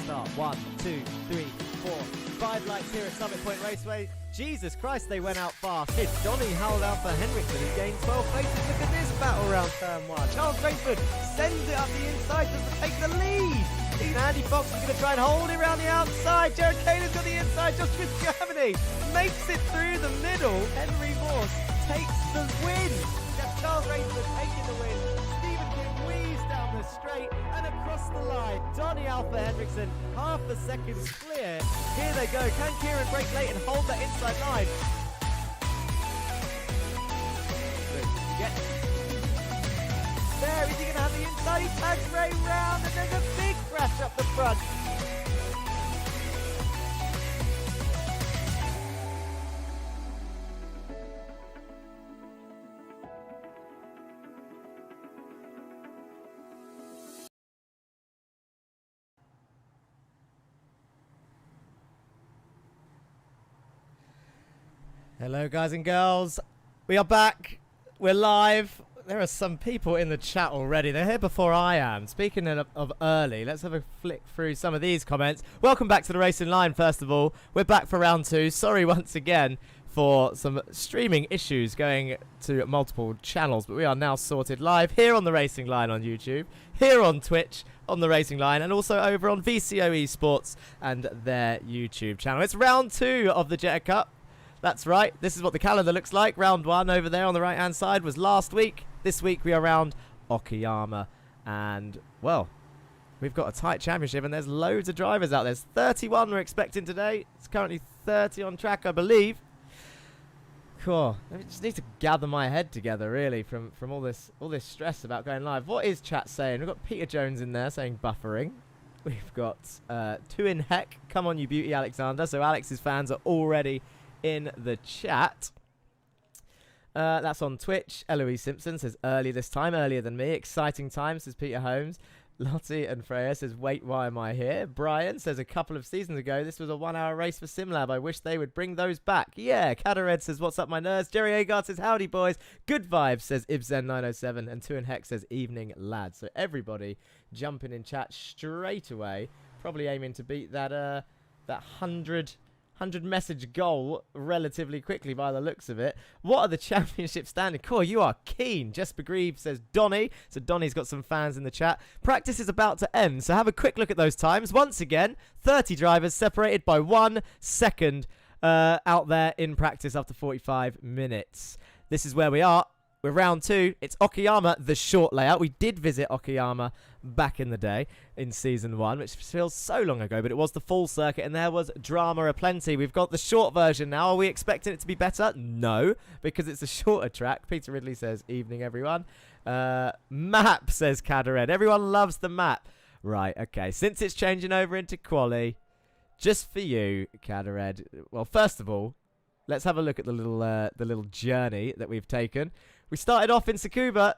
start. 1, 2, 3, 4, 5 lights here at Summit Point Raceway. Jesus Christ, they went out fast. It's Johnny held out for Henriksen. He gained 12 places. Look at this battle round turn 1. Charles Rayford sends it up the inside to take the lead. Andy Fox is going to try and hold it around the outside. Jared Kaler's got the inside just with Germany. Makes it through the middle. Henry Morse takes the win. We have Charles Rayford taking the win. Stephen King weaves down the straight and across the line. Donny Alpha Henriksen, half a second clear. Here they go. Can Kieran break late and hold that inside line? Get there. Is he going to have the inside? He tags Ray round and there's a big crash up the front. Hello guys and girls, we are back, we're live. There are some people in the chat already, they're here before I am. Speaking of early, let's have a flick through some of these comments. Welcome back to the Racing Line first of all, we're back for round 2. Sorry once again for some streaming issues going to multiple channels, but we are now sorted live here on the Racing Line on YouTube, here on Twitch, on the Racing Line, and also over on VCO Esports and their YouTube channel. It's round 2 of the Jetta Cup. That's right, this is what the calendar looks like. Round 1 over there on the right hand side was last week. This week we are around Okayama, and well, we've got a tight championship and there's loads of drivers out there. There's 31 we're expecting today. It's currently 30 on track, I believe. Cool. I just need to gather my head together really from all this stress about going live. What is chat saying? We've got Peter Jones in there saying buffering. We've got Two in Heck, come on you beauty Alexander. So Alex's fans are already in the chat. That's on Twitch. Eloise Simpson says early this time, earlier than me. Exciting time, says Peter Holmes. Lottie and Freya says, wait, why am I here? Brian says a couple of seasons ago, this was a 1-hour race for SimLab. I wish they would bring those back. Yeah, Cadared says, what's up, my nerds? Jerry Agard says, howdy, boys. Good vibes, says Ibzen907. And Two and Heck says, evening, lads. So everybody jumping in chat straight away. Probably aiming to beat that 100 message goal relatively quickly by the looks of it. What are the championship standing? Cool, you are keen. Jesper Grieve says Donny. So Donny's got some fans in the chat. Practice is about to end, so have a quick look at those times. Once again, 30 drivers separated by 1 second out there in practice after 45 minutes. This is where we are. We're round 2. It's Okayama, the short layout. We did visit Okayama back in the day in season 1, which feels so long ago, but it was the full circuit and there was drama aplenty. We've got the short version now. Are we expecting it to be better? No, because it's a shorter track. Peter Ridley says, evening everyone. Map, says Cadared. Everyone loves the map. Right, okay. Since it's changing over into quali, just for you, Cadared. Well, first of all, let's have a look at the little journey that we've taken. We started off in Tsukuba.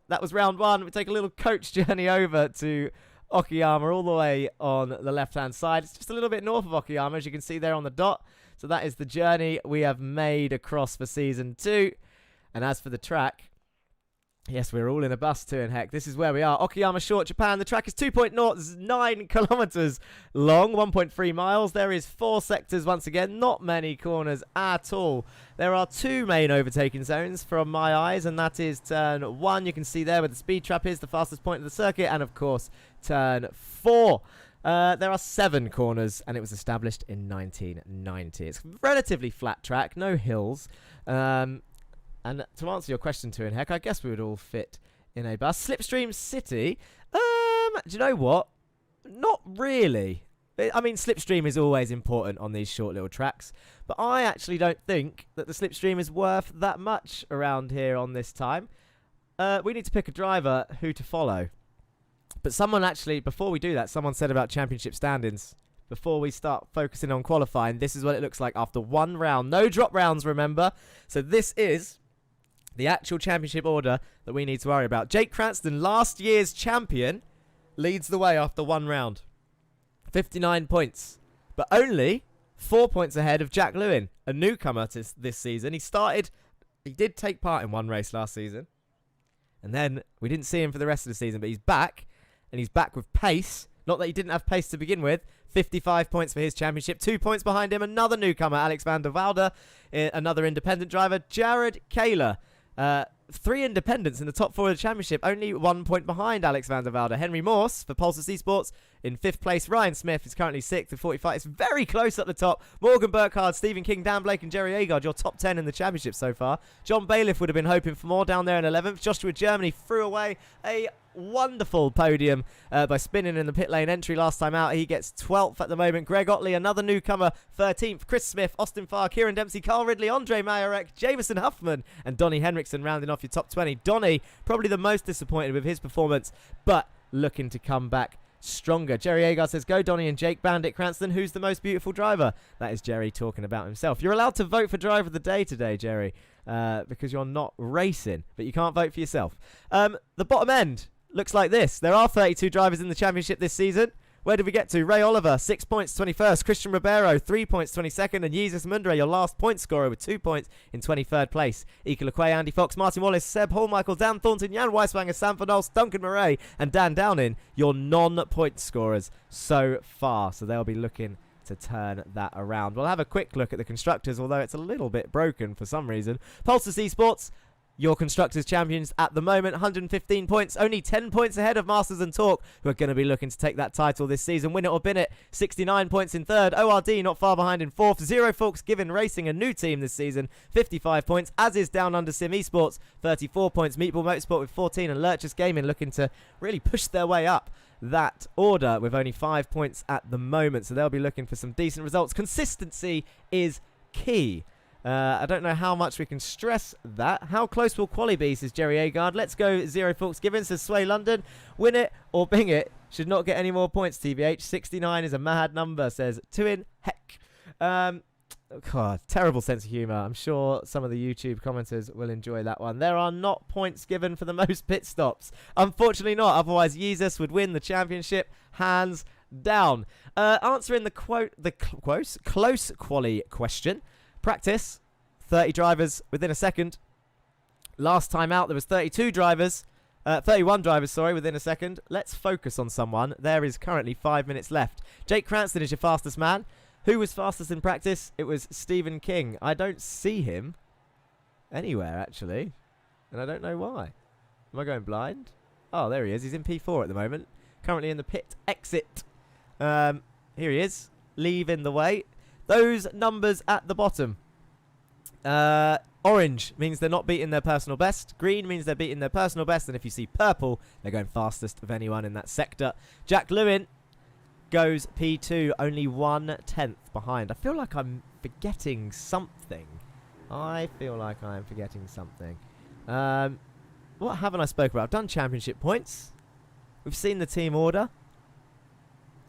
That was round 1. We take a little coach journey over to Okayama all the way on the left-hand side. It's just a little bit north of Okayama, as you can see there on the dot. So that is the journey we have made across for Season 2. And as for the track, yes, we're all in a bus too, and heck, this is where we are. Okayama Short, Japan. The track is 2.09 kilometers long, 1.3 miles. There is 4 sectors once again, not many corners at all. There are 2 main overtaking zones from my eyes, and that is turn 1. You can see there where the speed trap is, the fastest point of the circuit, and of course, turn 4. There are 7 corners, and it was established in 1990. It's a relatively flat track, no hills. And to answer your question, Two and Heck, I guess we would all fit in a bus. Slipstream City, do you know what? Not really. I mean, slipstream is always important on these short little tracks, but I actually don't think that the slipstream is worth that much around here on this time. We need to pick a driver who to follow. But someone actually, before we do that, someone said about championship standings. Before we start focusing on qualifying, this is what it looks like after 1 round. No drop rounds, remember. So this is the actual championship order that we need to worry about. Jake Cranston, last year's champion, leads the way after 1 round. 59 points. But only 4 points ahead of Jack Lewin, a newcomer to this season. He did take part in 1 race last season. And then we didn't see him for the rest of the season, but he's back. And he's back with pace, Not that he didn't have pace to begin with. 55 points for his championship. 2 points behind him, another newcomer, Alex van der Velde, another independent driver, Jared Kaler. 3 independents in the top 4 of the championship, only 1 point behind Alex van der Velde. Henry Morse for Pulsar Esports in 5th place. Ryan Smith is currently 6th with 45. It's very close up the top. Morgan Burkhardt, Stephen King, Dan Blake and Jerry Agard, your top 10 in the championship so far. John Bailiff would have been hoping for more down there in 11th. Joshua Germany threw away a wonderful podium by spinning in the pit lane entry last time out. He gets 12th at the moment. Greg Otley, another newcomer, 13th. Chris Smith, Austin Farr, Kieran Dempsey, Carl Ridley, Andre Majorek, Jameson Huffman and Donny Henriksen rounding off your top 20. Donny, probably the most disappointed with his performance, but looking to come back stronger. Jerry Agard says, go Donny and Jake Bandit Cranston. Who's the most beautiful driver? That is Jerry talking about himself. You're allowed to vote for driver of the day today, Jerry, because you're not racing, but you can't vote for yourself. The bottom end looks like this. There are 32 drivers in the championship this season. Where did we get to? Ray Oliver, 6 points, 21st. Christian Ribeiro, 3 points, 22nd. And Jesus Mundre, your last point scorer with 2 points in 23rd place. Ika Lequay, Andy Fox, Martin Wallace, Seb Hall, Michael, Dan Thornton, Jan Weiswanger, Sam Fernals, Duncan Murray, and Dan Downing, your non-point scorers so far. So they'll be looking to turn that around. We'll have a quick look at the constructors, although it's a little bit broken for some reason. Pulsar Esports, your Constructors champions at the moment, 115 points, only 10 points ahead of Masters and Talk, who are going to be looking to take that title this season. Win it or bin it, 69 points in 3rd. ORD not far behind in 4th. Zero Folks Given Racing, a new team this season, 55 points, as is Down Under Sim Esports, 34 points. Meatball Motorsport with 14, and Lurchus Gaming looking to really push their way up that order with only 5 points at the moment. So they'll be looking for some decent results. Consistency is key. I don't know how much we can stress that. How close will quali be, says Jerry Agard. Let's go Zero Folks Given, says Sway London. Win it or bing it. Should not get any more points, TBH. 69 is a mad number, says Tuin Heck. God, terrible sense of humour. I'm sure some of the YouTube commenters will enjoy that one. There are not points given for the most pit stops. Unfortunately not. Otherwise, Jesus would win the championship hands down. Answering the close quali question. Practice, 30 drivers within a second. Last time out, there was 31 drivers, within a second. Let's focus on someone. There is currently 5 minutes left. Jake Cranston is your fastest man. Who was fastest in practice? It was Stephen King. I don't see him anywhere, actually, and I don't know why. Am I going blind? Oh, there he is. He's in P4 at the moment. Currently in the pit exit. Here he is, leaving the way. Those numbers at the bottom. Orange means they're not beating their personal best. Green means they're beating their personal best. And if you see purple, they're going fastest of anyone in that sector. Jack Lewin goes P2, only 1/10 behind. I feel like I'm forgetting something. What haven't I spoken about? I've done championship points. We've seen the team order.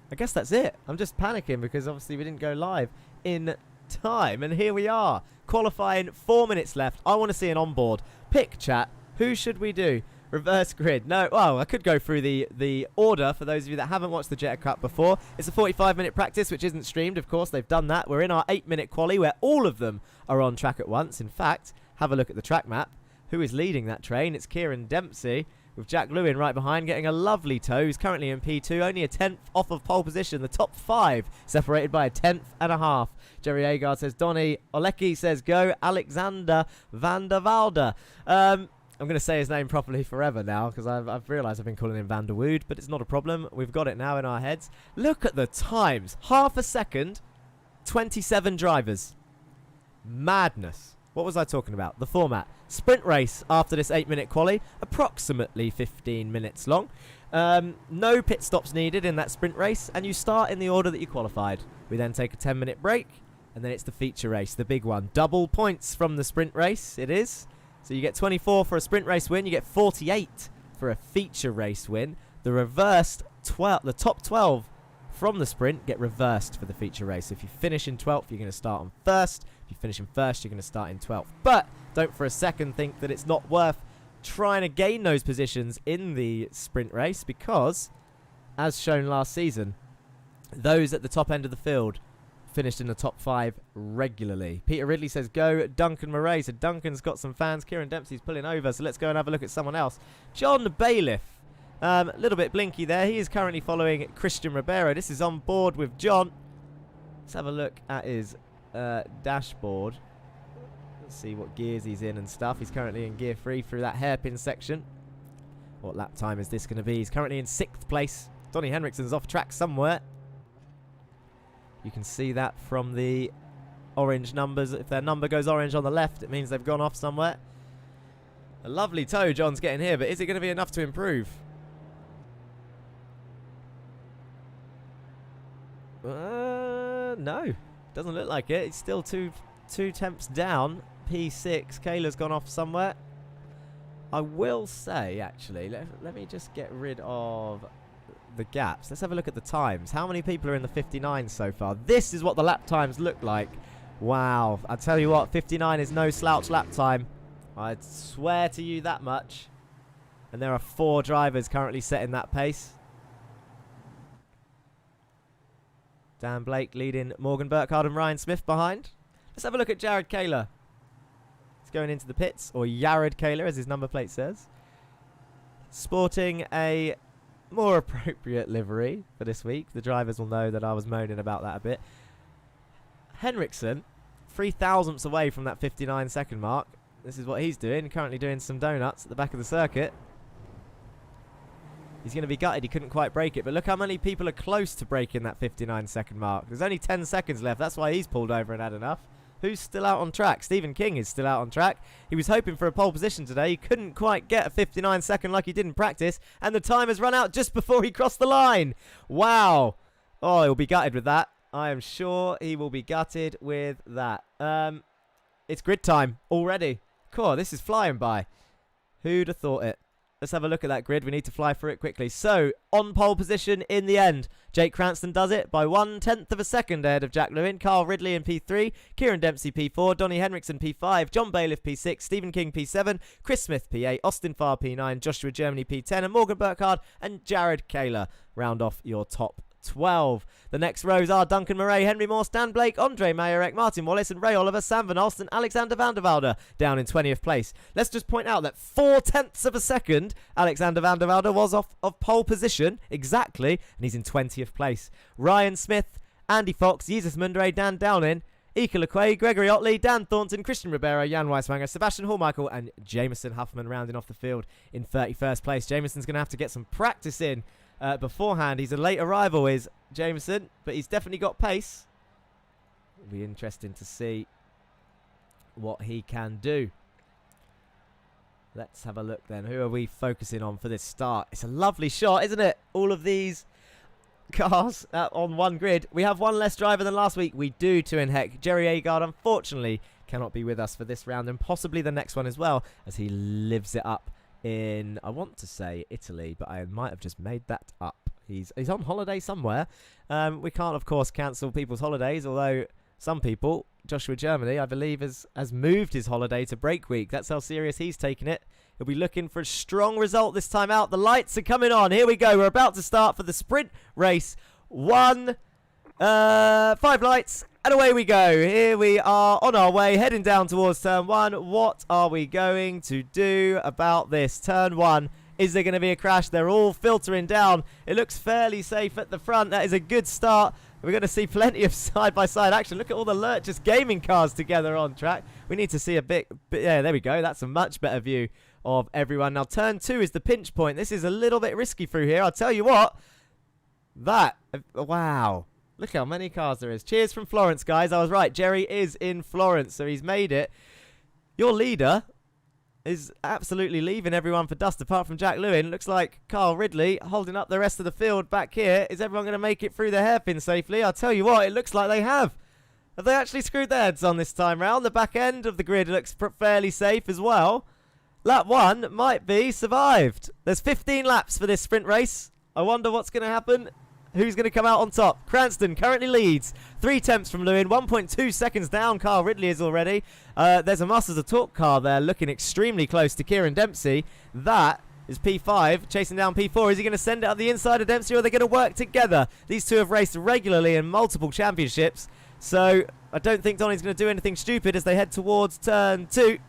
I guess that's it. I'm just panicking because obviously we didn't go live in time. And here we are. Qualifying, 4 minutes left. I want to see an onboard. Pick, chat. Who should we do? Reverse grid. No, well, I could go through the order for those of you that haven't watched the Jetta Cup before. It's a 45-minute practice, which isn't streamed, of course. They've done that. We're in our 8-minute quali where all of them are on track at once. In fact, have a look at the track map. Who is leading that train? It's Kieran Dempsey, with Jack Lewin right behind, getting a lovely tow. He's currently in P2, only a 10th off of pole position. The top 5 separated by a 10th and a half. Jerry Agard says Donny. Olecki says go. Alexander van der Velde. I'm going to say his name properly forever now because I've realised I've been calling him Van der Wood, but it's not a problem. We've got it now in our heads. Look at the times. Half a second, 27 drivers. Madness. What was I talking about? The format. Sprint race after this 8-minute quali, approximately 15 minutes long. No pit stops needed in that sprint race, and you start in the order that you qualified. We then take a 10-minute break, and then it's the feature race, the big one. Double points from the sprint race, it is. So you get 24 for a sprint race win, you get 48 for a feature race win. The top 12 from the sprint get reversed for the feature race. If you finish in 12th, you're going to start on 1st. If you finish in 1st, you're going to start in 12th. But don't for a second think that it's not worth trying to gain those positions in the sprint race because, as shown last season, those at the top end of the field finished in the top 5 regularly. Peter Ridley says go. Duncan Murray. So Duncan's got some fans. Kieran Dempsey's pulling over. So let's go and have a look at someone else. John Bailiff A little bit blinky there. He is currently following Christian Ribeiro. This is on board with John. Let's have a look at his dashboard. Let's see what gears he's in and stuff. He's currently in gear 3 through that hairpin section. What lap time is this going to be? He's currently in 6th place. Donnie Henrikson's off track somewhere. You can see that from the orange numbers. If their number goes orange on the left, it means they've gone off somewhere. A lovely tow John's getting here, but is it going to be enough to improve? No. Doesn't look like it. It's still two temps down. P6. Kayla's gone off somewhere. I will say, actually, let me just get rid of the gaps. Let's have a look at the times. How many people are in the 59 so far? This is what the lap times look like. Wow. I tell you what, 59 is no slouch lap time. I'd swear to you that much. And there are 4 drivers currently setting that pace. Dan Blake leading Morgan Burkhardt and Ryan Smith behind. Let's have a look at Jared Kayler. He's going into the pits, or Yared Kayler as his number plate says. Sporting a more appropriate livery for this week. The drivers will know that I was moaning about that a bit. Henriksen, 3 thousandths away from that 59 second mark. This is what he's doing, currently doing some donuts at the back of the circuit. He's going to be gutted he couldn't quite break it, but look how many people are close to breaking that 59 second mark. There's only 10 seconds left, that's why he's pulled over and had enough. Who's still out on track? Stephen King is still out on track. He was hoping for a pole position today. He couldn't quite get a 59 second like he did in practice, and the time has run out just before he crossed the line. Wow. Oh, he'll be gutted with that. I am sure he will be gutted with that. It's grid time already. Cool, this is flying by. Who'd have thought it? Let's have a look at that grid. We need to fly through it quickly. So, on pole position in the end. Jake Cranston does it by 1/10 of a second ahead of Jack Lewin. Carl Ridley in P3. Kieran Dempsey P4. Donnie Henriksen P5. John Bailiff P6. Stephen King P7. Chris Smith P8. Austin Farr P9. Joshua Germany P10. And Morgan Burkhardt and Jared Kayler round off your top 12. The next rows are Duncan Murray, Henry Moore, Stan Blake, Andre Mayerek, Martin Wallace and Ray Oliver, Sam Van Alst and Alexander Van der Velde down in 20th place. Let's just point out that 4/10 of a second Alexander Van der Velde was off of pole position exactly, and he's in 20th place. Ryan Smith, Andy Fox, Jesus Mundre, Dan Downing, Ika Lequay, Gregory Otley, Dan Thornton, Christian Ribeiro, Jan Weiswanger, Sebastian Hallmichael and Jameson Huffman rounding off the field in 31st place. Jameson's going to have to get some practice in beforehand. He's a late arrival, is Jameson, but he's definitely got pace. It'll be interesting to see what he can do. Let's have a look then. Who are we focusing on for this start? It's a lovely shot, isn't it? All of these cars on one grid. We have one less driver than last week. We do, too, in heck. Jerry Agard, unfortunately, cannot be with us for this round and possibly the next one as well, as he lives it up in, I want to say Italy, but I might have just made that up. He's on holiday somewhere. We can't, of course, cancel people's holidays, although some people, Joshua Germany, I believe, has moved his holiday to break week. That's how serious he's taken it. He'll be looking for a strong result this time out. The lights are coming on. Here we go. We're about to start for the sprint race. 5 lights. And away we go. Here we are on our way, heading down towards turn 1. What are we going to do about this? Turn 1. Is there going to be a crash? They're all filtering down. It looks fairly safe at the front. That is a good start. We're going to see plenty of side-by-side action. Look at all the Lurchus gaming cars together on track. We need to see a bit. Yeah, there we go. That's a much better view of everyone. Now, turn 2 is the pinch point. This is a little bit risky through here. I'll tell you what. Wow. Look how many cars there is. Cheers from Florence, guys. I was right. Jerry is in Florence, so he's made it. Your leader is absolutely leaving everyone for dust, apart from Jack Lewin. Looks like Carl Ridley holding up the rest of the field back here. Is everyone going to make it through the hairpin safely? I'll tell you what, it looks like they have. Have they actually screwed their heads on this time round? The back end of the grid looks fairly safe as well. Lap 1 might be survived. There's 15 laps for this sprint race. I wonder what's going to happen. Who's going to come out on top? Cranston currently leads. 3 tenths from Lewin. 1.2 seconds down. Carl Ridley is already. There's a Masters of Talk car there looking extremely close to Kieran Dempsey. That is P5 chasing down P4. Is he going to send it up the inside of Dempsey, or are they going to work together? These two have raced regularly in multiple championships. So I don't think Donnie's going to do anything stupid as they head towards turn 2.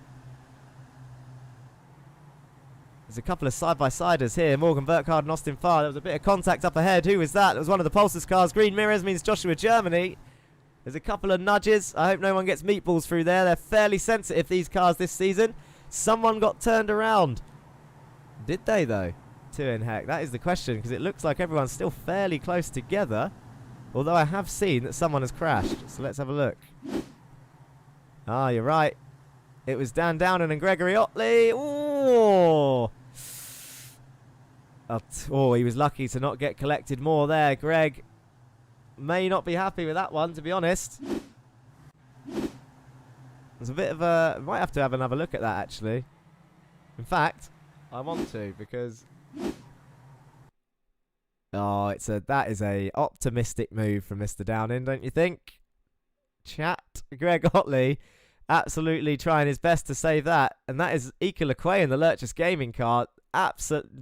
There's a couple of side-by-siders here. Morgan Burkhardt and Austin Farr. There was a bit of contact up ahead. Who was that? It was one of the Pulsars cars. Green mirrors means Joshua Germany. There's a couple of nudges. I hope no one gets meatballs through there. They're fairly sensitive, these cars, this season. Someone got turned around. Did they, though? In heck, that is the question, because it looks like everyone's still fairly close together. Although I have seen that someone has crashed. So let's have a look. Ah, you're right. It was Dan Downen and Gregory Otley. Ooh. Oh, he was lucky to not get collected more there. Greg may not be happy with that one, to be honest. There's a bit of a... Might have to have another look at that, actually. In fact, I want to, because... Oh, that is a optimistic move from Mr. Downing, don't you think? Chat. Greg Otley absolutely trying his best to save that. And that is Ika LeQuay in the Lurchus Gaming car.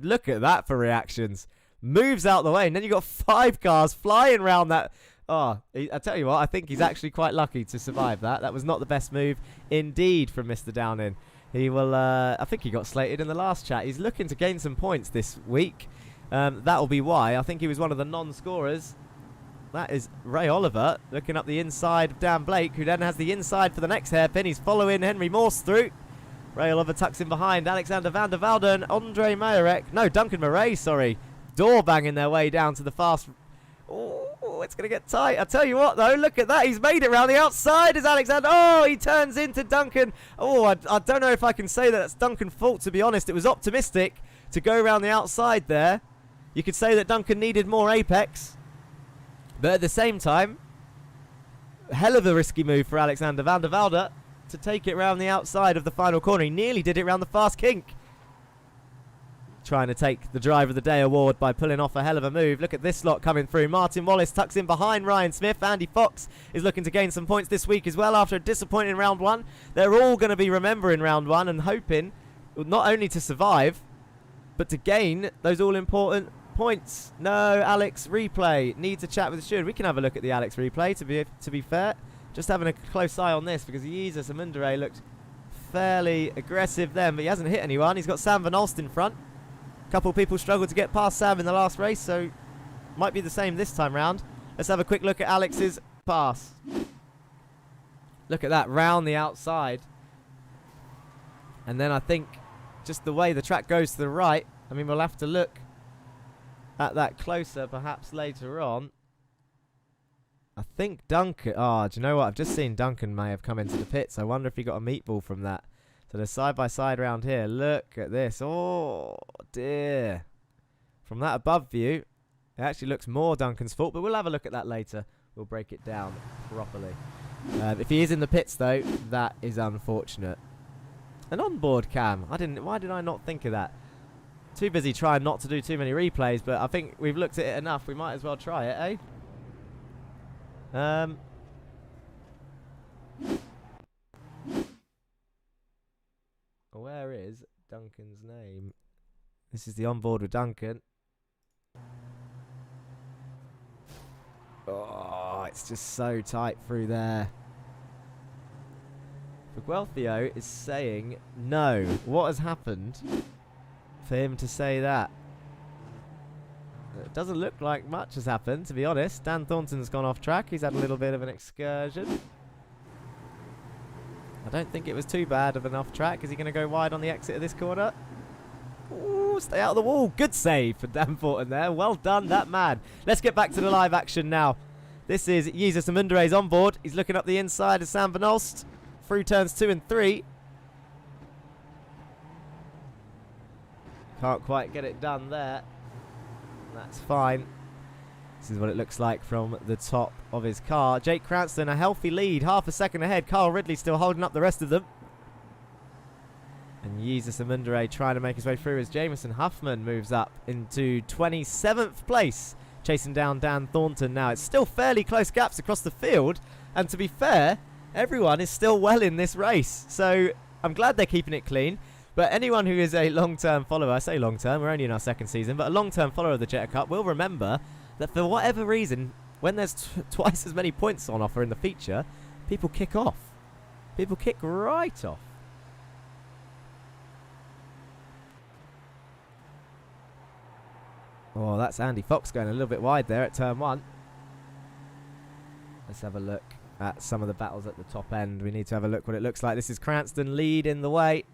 Look at that for reactions. Moves out the way, and then you've got 5 cars flying around that. Oh, I tell you what, I think he's actually quite lucky to survive that. That was not the best move indeed from Mr. Downing. He will, I think he got slated in the last chat. He's looking to gain some points this week. That'll be why. I think he was one of the non-scorers. That is Ray Oliver looking up the inside of Dan Blake, who then has the inside for the next hairpin. He's following Henry Morse through. Ray Oliver tucks in behind. Alexander van der Velden, Andre Majorek. No, Duncan Murray, sorry. Door banging their way down to the fast. Oh, it's going to get tight. I tell you what, though, look at that. He's made it around the outside. Is Alexander. Oh, he turns into Duncan. Oh, I don't know if I can say that that's Duncan's fault, to be honest. It was optimistic to go around the outside there. You could say that Duncan needed more apex. But at the same time, hell of a risky move for Alexander van der Velde to take it round the outside of the final corner. He nearly did it round the fast kink. Trying to take the Driver of the Day award by pulling off a hell of a move. Look at this lot coming through. Martin Wallace tucks in behind Ryan Smith. Andy Fox is looking to gain some points this week as well after a disappointing round 1. They're all going to be remembering round 1 and hoping not only to survive, but to gain those all-important points. No, Alex replay needs a chat with the steward. We can have a look at the Alex replay, to be fair. Just having a close eye on this, because Jesus Amundere looked fairly aggressive then, but he hasn't hit anyone. He's got Sam Van Olst in front. A couple of people struggled to get past Sam in the last race, so might be the same this time round. Let's have a quick look at Alex's pass. Look at that, round the outside. And then I think just the way the track goes to the right, I mean, we'll have to look at that closer perhaps later on. I think Duncan... Oh, do you know what? I've just seen Duncan may have come into the pits. I wonder if he got a meatball from that. So they're side-by-side round here. Look at this. Oh, dear. From that above view, it actually looks more Duncan's fault, but we'll have a look at that later. We'll break it down properly. If he is in the pits, though, that is unfortunate. An onboard cam. Why did I not think of that? Too busy trying not to do too many replays, but I think we've looked at it enough. We might as well try it, eh? Where is Duncan's name? This is the onboard with Duncan. Oh, it's just so tight through there. Guelfio is saying no. What has happened for him to say that? It doesn't look like much has happened, to be honest. Dan Thornton's gone off track. He's had a little bit of an excursion. I don't think it was too bad of an off track. Is he going to go wide on the exit of this corner? Ooh, stay out of the wall. Good save for Dan Thornton there. Well done, that man. Let's get back to the live action now. This is Jesus Amundere's on board. He's looking up the inside of Sam Van Olst through turns 2 and 3. Can't quite get it done there. That's fine. This is what it looks like from the top of his car. Jake Cranston, a healthy lead, half a second ahead. Carl Ridley still holding up the rest of them. And Jesus Amundere trying to make his way through as Jameson Huffman moves up into 27th place, chasing down Dan Thornton now. It's still fairly close gaps across the field, and to be fair, everyone is still well in this race. So I'm glad they're keeping it clean. But anyone who is a long-term follower, I say long-term, we're only in our second season, but a long-term follower of the Jetta Cup will remember that for whatever reason, when there's twice as many points on offer in the feature, people kick off. People kick right off. Oh, that's Andy Fox going a little bit wide there at turn 1. Let's have a look at some of the battles at the top end. We need to have a look what it looks like. This is Cranston lead in the way.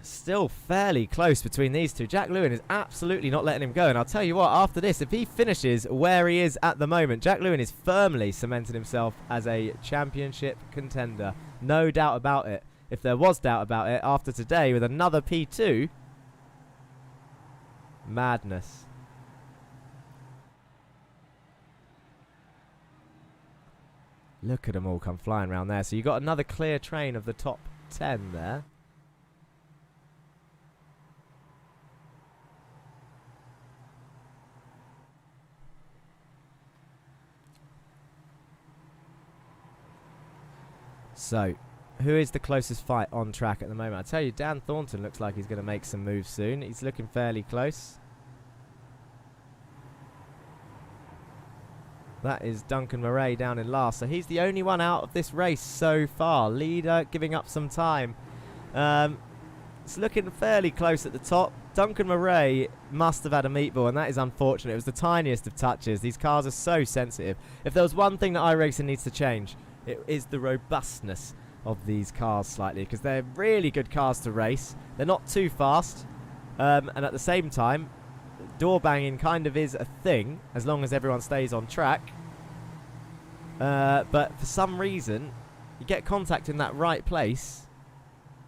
Still fairly close between these two. Jack Lewin is absolutely not letting him go. And I'll tell you what, after this, if he finishes where he is at the moment, Jack Lewin is firmly cemented himself as a championship contender. No doubt about it. If there was doubt about it, after today with another P2, madness. Look at them all come flying around there. So you got another clear train of the top 10 there. So, who is the closest fight on track at the moment? I tell you, Dan Thornton looks like he's going to make some moves soon. He's looking fairly close. That is Duncan Murray down in last. So he's the only one out of this race so far. Leader giving up some time. It's looking fairly close at the top. Duncan Murray must have had a meatball, and that is unfortunate. It was the tiniest of touches. These cars are so sensitive. If there was one thing that iRacing needs to change, it is the robustness of these cars slightly, because they're really good cars to race. They're not too fast, and at the same time, door banging kind of is a thing as long as everyone stays on track. But for some reason, you get contact in that right place,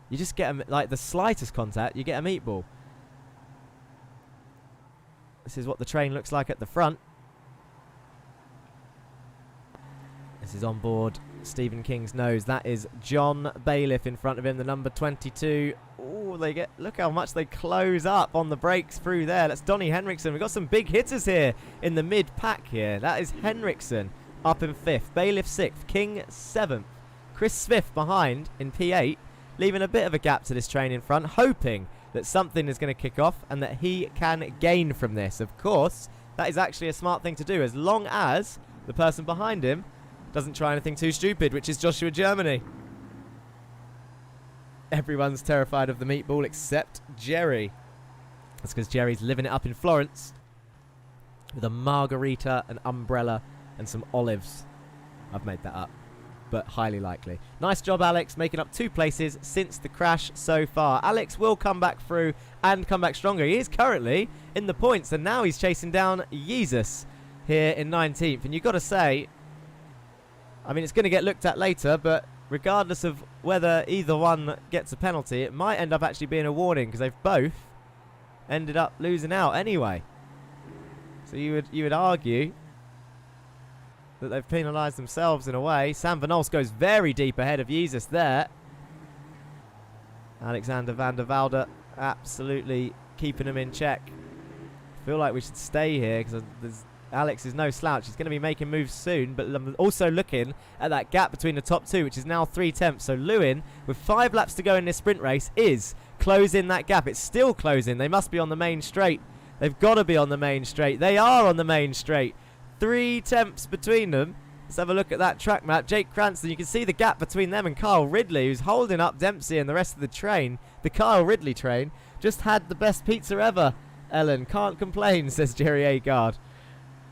you just get like the slightest contact, you get a meatball. This is what the train looks like at the front. This is on board Stephen King's nose. That is John Bailiff in front of him, the number 22. Oh, look how much they close up on the brakes through there. That's Donnie Henriksen. We've got some big hitters here in the mid-pack here. That is Henriksen up in 5th, Bailiff 6th, King 7th. Chris Smith behind in P8, leaving a bit of a gap to this train in front, hoping that something is going to kick off and that he can gain from this. Of course, that is actually a smart thing to do, as long as the person behind him doesn't try anything too stupid, which is Joshua Germany. Everyone's terrified of the meatball except Jerry. That's because Jerry's living it up in Florence with a margarita, an umbrella, and some olives. I've made that up, but highly likely. Nice job, Alex, making up 2 places since the crash so far. Alex will come back through and come back stronger. He is currently in the points, and now he's chasing down Jesus here in 19th. And you've got to say, I mean, it's going to get looked at later, but regardless of whether either one gets a penalty, it might end up actually being a warning, because they've both ended up losing out anyway. So you would argue that they've penalised themselves in a way. Sam Van Olst goes very deep ahead of Jesus there. Alexander van der Velde absolutely keeping him in check. I feel like we should stay here, because Alex is no slouch. He's going to be making moves soon, but I'm also looking at that gap between the top 2, which is now 3/10. So Lewin, with 5 laps to go in this sprint race, is closing that gap. It's still closing. They must be on the main straight. They've got to be on the main straight. They are on the main straight. 3/10 between them. Let's have a look at that track map. Jake Cranston, you can see the gap between them and Kyle Ridley, who's holding up Dempsey and the rest of the train. The Kyle Ridley train just had the best pizza ever. Ellen, can't complain, says Jerry Agard.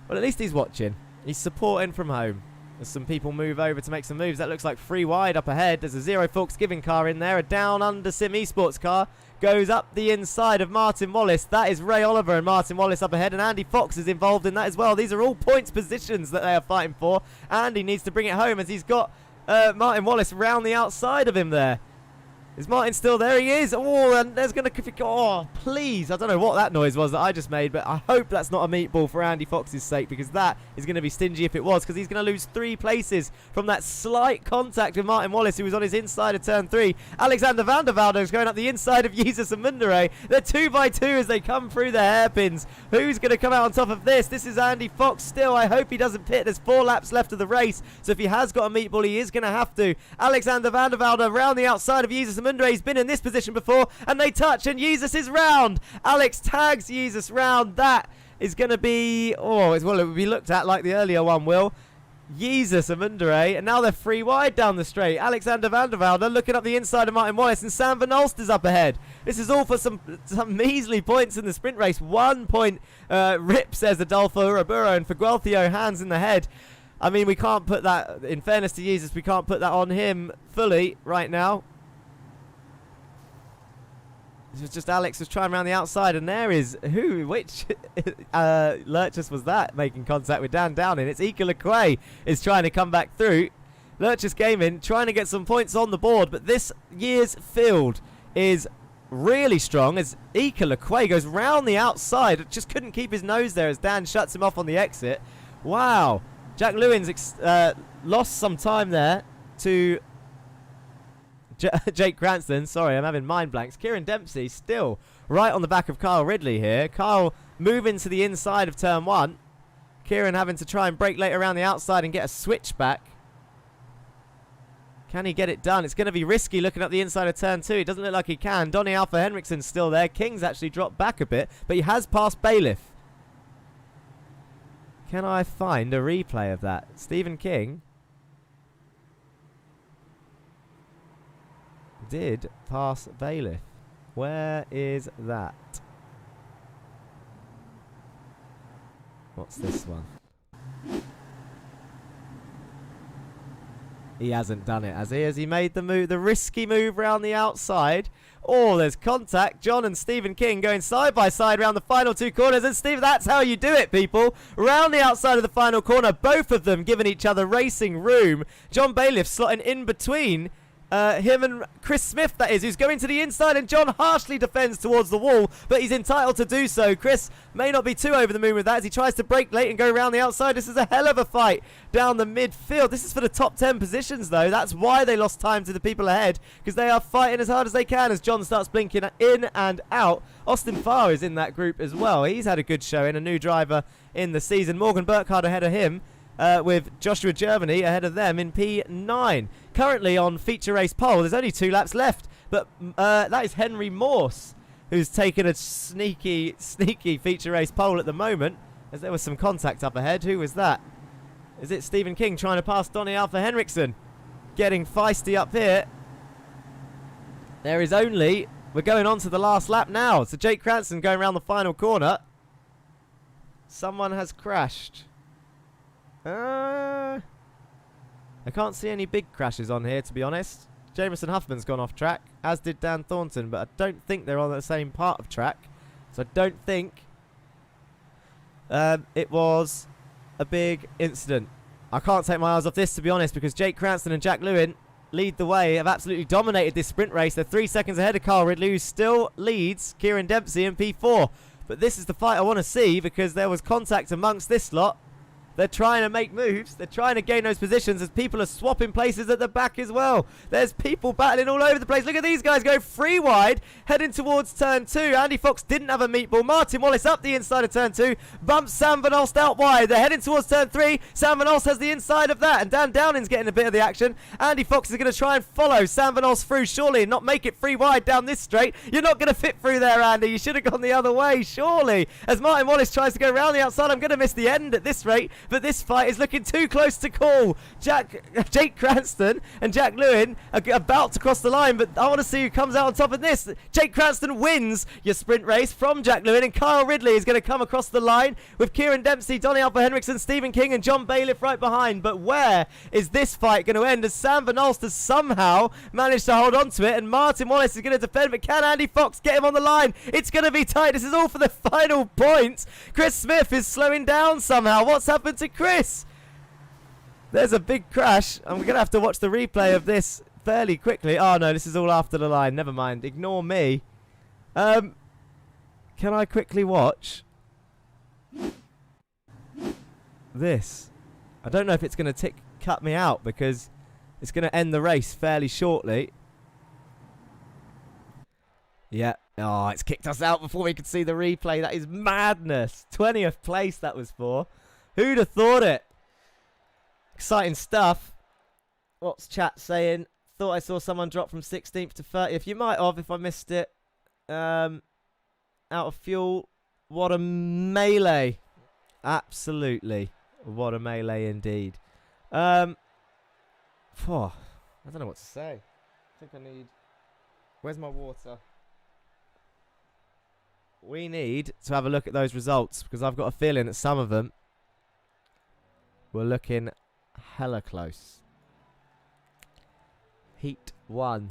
Well, at least he's watching. He's supporting from home. As some people move over to make some moves. That looks like 3 wide up ahead. There's a Zero Forks Giving car in there. A down under Sim Esports car goes up the inside of Martin Wallace. That is Ray Oliver and Martin Wallace up ahead. And Andy Fox is involved in that as well. These are all points positions that they are fighting for. Andy needs to bring it home as he's got Martin Wallace round the outside of him there. Is Martin still there? He is. Oh, and there's going to... Oh, please. I don't know what that noise was that I just made, but I hope that's not a meatball for Andy Fox's sake, because that is going to be stingy if it was, because he's going to lose 3 places from that slight contact with Martin Wallace, who was on his inside of turn 3. Alexander van der Velde is going up the inside of Jesus and Mundere. They're 2 by 2 as they come through the hairpins. Who's going to come out on top of this? This is Andy Fox still. I hope he doesn't pit. There's 4 laps left of the race, so if he has got a meatball, he is going to have to. Alexander van der Velde around the outside of Jesus and Mundere. He's been in this position before, and they touch, and Jesus is round. Alex tags Jesus round. That is going to be, well, it will be looked at like the earlier one will. Jesus Amundere, and now they're 3 wide down the straight. Alexander van der Velde looking up the inside of Martin Wallace, and Sam Van Alst is up ahead. This is all for some measly points in the sprint race. 1 point rip, says Adolfo Uraburo, and for Guelthio, hands in the head. I mean, we can't put that, in fairness to Jesus, we can't put that on him fully right now. It was just Alex was trying around the outside, and there is which Lurchus was that making contact with Dan Downing. It's Ika Lequay is trying to come back through. Lurchus Gaming trying to get some points on the board, but this year's field is really strong as Ika Lequay goes round the outside. Just couldn't keep his nose there as Dan shuts him off on the exit. Wow. Jack Lewin's lost some time there to Jake Cranston. Sorry, I'm having mind blanks. Kieran Dempsey still right on the back of Kyle Ridley here. Kyle moving to the inside of turn 1. Kieran having to try and break late around the outside and get a switch back. Can he get it done? It's going to be risky looking up the inside of turn 2. It doesn't look like he can. Donny Alpha Henriksen's still there. King's actually dropped back a bit, but he has passed Bailiff. Can I find a replay of that? Stephen King did pass Bailiff. Where is that? What's this one? He hasn't done it, has he? Has he made the move, the risky move round the outside? Oh, there's contact. John and Stephen King going side by side around the final 2 corners. And Steve, that's how you do it, people. Round the outside of the final corner, both of them giving each other racing room. John Bailiff slotting in between him and Chris Smith, that is, who's going to the inside, and John harshly defends towards the wall, but he's entitled to do so. Chris may not be too over the moon with that as he tries to break late and go around the outside. This is a hell of a fight down the midfield. This is for the top 10 positions, though. That's why they lost time to the people ahead, because they are fighting as hard as they can as John starts blinking in and out. Austin Farr is in that group as well. He's had a good showing, a new driver in the season. Morgan Burkhardt ahead of him. With Joshua Germany ahead of them in P9. Currently on feature race pole, there's only 2 laps left, but that is Henry Morse, who's taken a sneaky feature race pole at the moment, as there was some contact up ahead. Who was that? Is it Stephen King trying to pass Donny Alpha Henriksen? Getting feisty up here. There is only, we're going on to the last lap now, so Jake Cranston going around the final corner. Someone has crashed. I can't see any big crashes on here, to be honest. Jameson Huffman's gone off track, as did Dan Thornton, but I don't think they're on the same part of track. So I don't think it was a big incident. I can't take my eyes off this, to be honest, because Jake Cranston and Jack Lewin lead the way, have absolutely dominated this sprint race. They're 3 seconds ahead of Carl Ridley, who still leads Kieran Dempsey in P4. But this is the fight I want to see, because there was contact amongst this lot. They're trying to make moves. They're trying to gain those positions as people are swapping places at the back as well. There's people battling all over the place. Look at these guys go 3 wide, heading towards turn 2. Andy Fox didn't have a meatball. Martin Wallace up the inside of turn 2. Bumps Sam Van Alst out wide. They're heading towards turn 3. Sam Van Alst has the inside of that. And Dan Downing's getting a bit of the action. Andy Fox is going to try and follow Sam Van Alst through, surely, and not make it 3 wide down this straight. You're not going to fit through there, Andy. You should have gone the other way, surely. As Martin Wallace tries to go around the outside, I'm going to miss the end at this rate. But this fight is looking too close to call. Jake Cranston and Jack Lewin are about to cross the line, but I want to see who comes out on top of this. Jake Cranston wins your sprint race from Jack Lewin, and Kyle Ridley is going to come across the line with Kieran Dempsey, Donny Alpha Henriksen, Stephen King and John Bailiff right behind. But where is this fight going to end, as Sam Van Alst has somehow managed to hold on to it, and Martin Wallace is going to defend, but can Andy Fox get him on the line? It's going to be tight. This is all for the final points. Chris Smith is slowing down somehow. What's happened to Chris? There's a big crash. I'm going to have to watch the replay of this fairly quickly. Oh, no, this is all after the line. Never mind. Ignore me. Can I quickly watch this? I don't know if it's going to cut me out, because it's going to end the race fairly shortly. Yeah. Oh, it's kicked us out before we could see the replay. That is madness. 20th place that was for. Who'd have thought it? Exciting stuff. What's chat saying? Thought I saw someone drop from 16th to 30th. You might have if I missed it. Out of fuel. What a melee. Absolutely. What a melee indeed. Phew, I don't know what to say. I think I need... Where's my water? We need to have a look at those results, because I've got a feeling that some of them were looking hella close. Heat 1.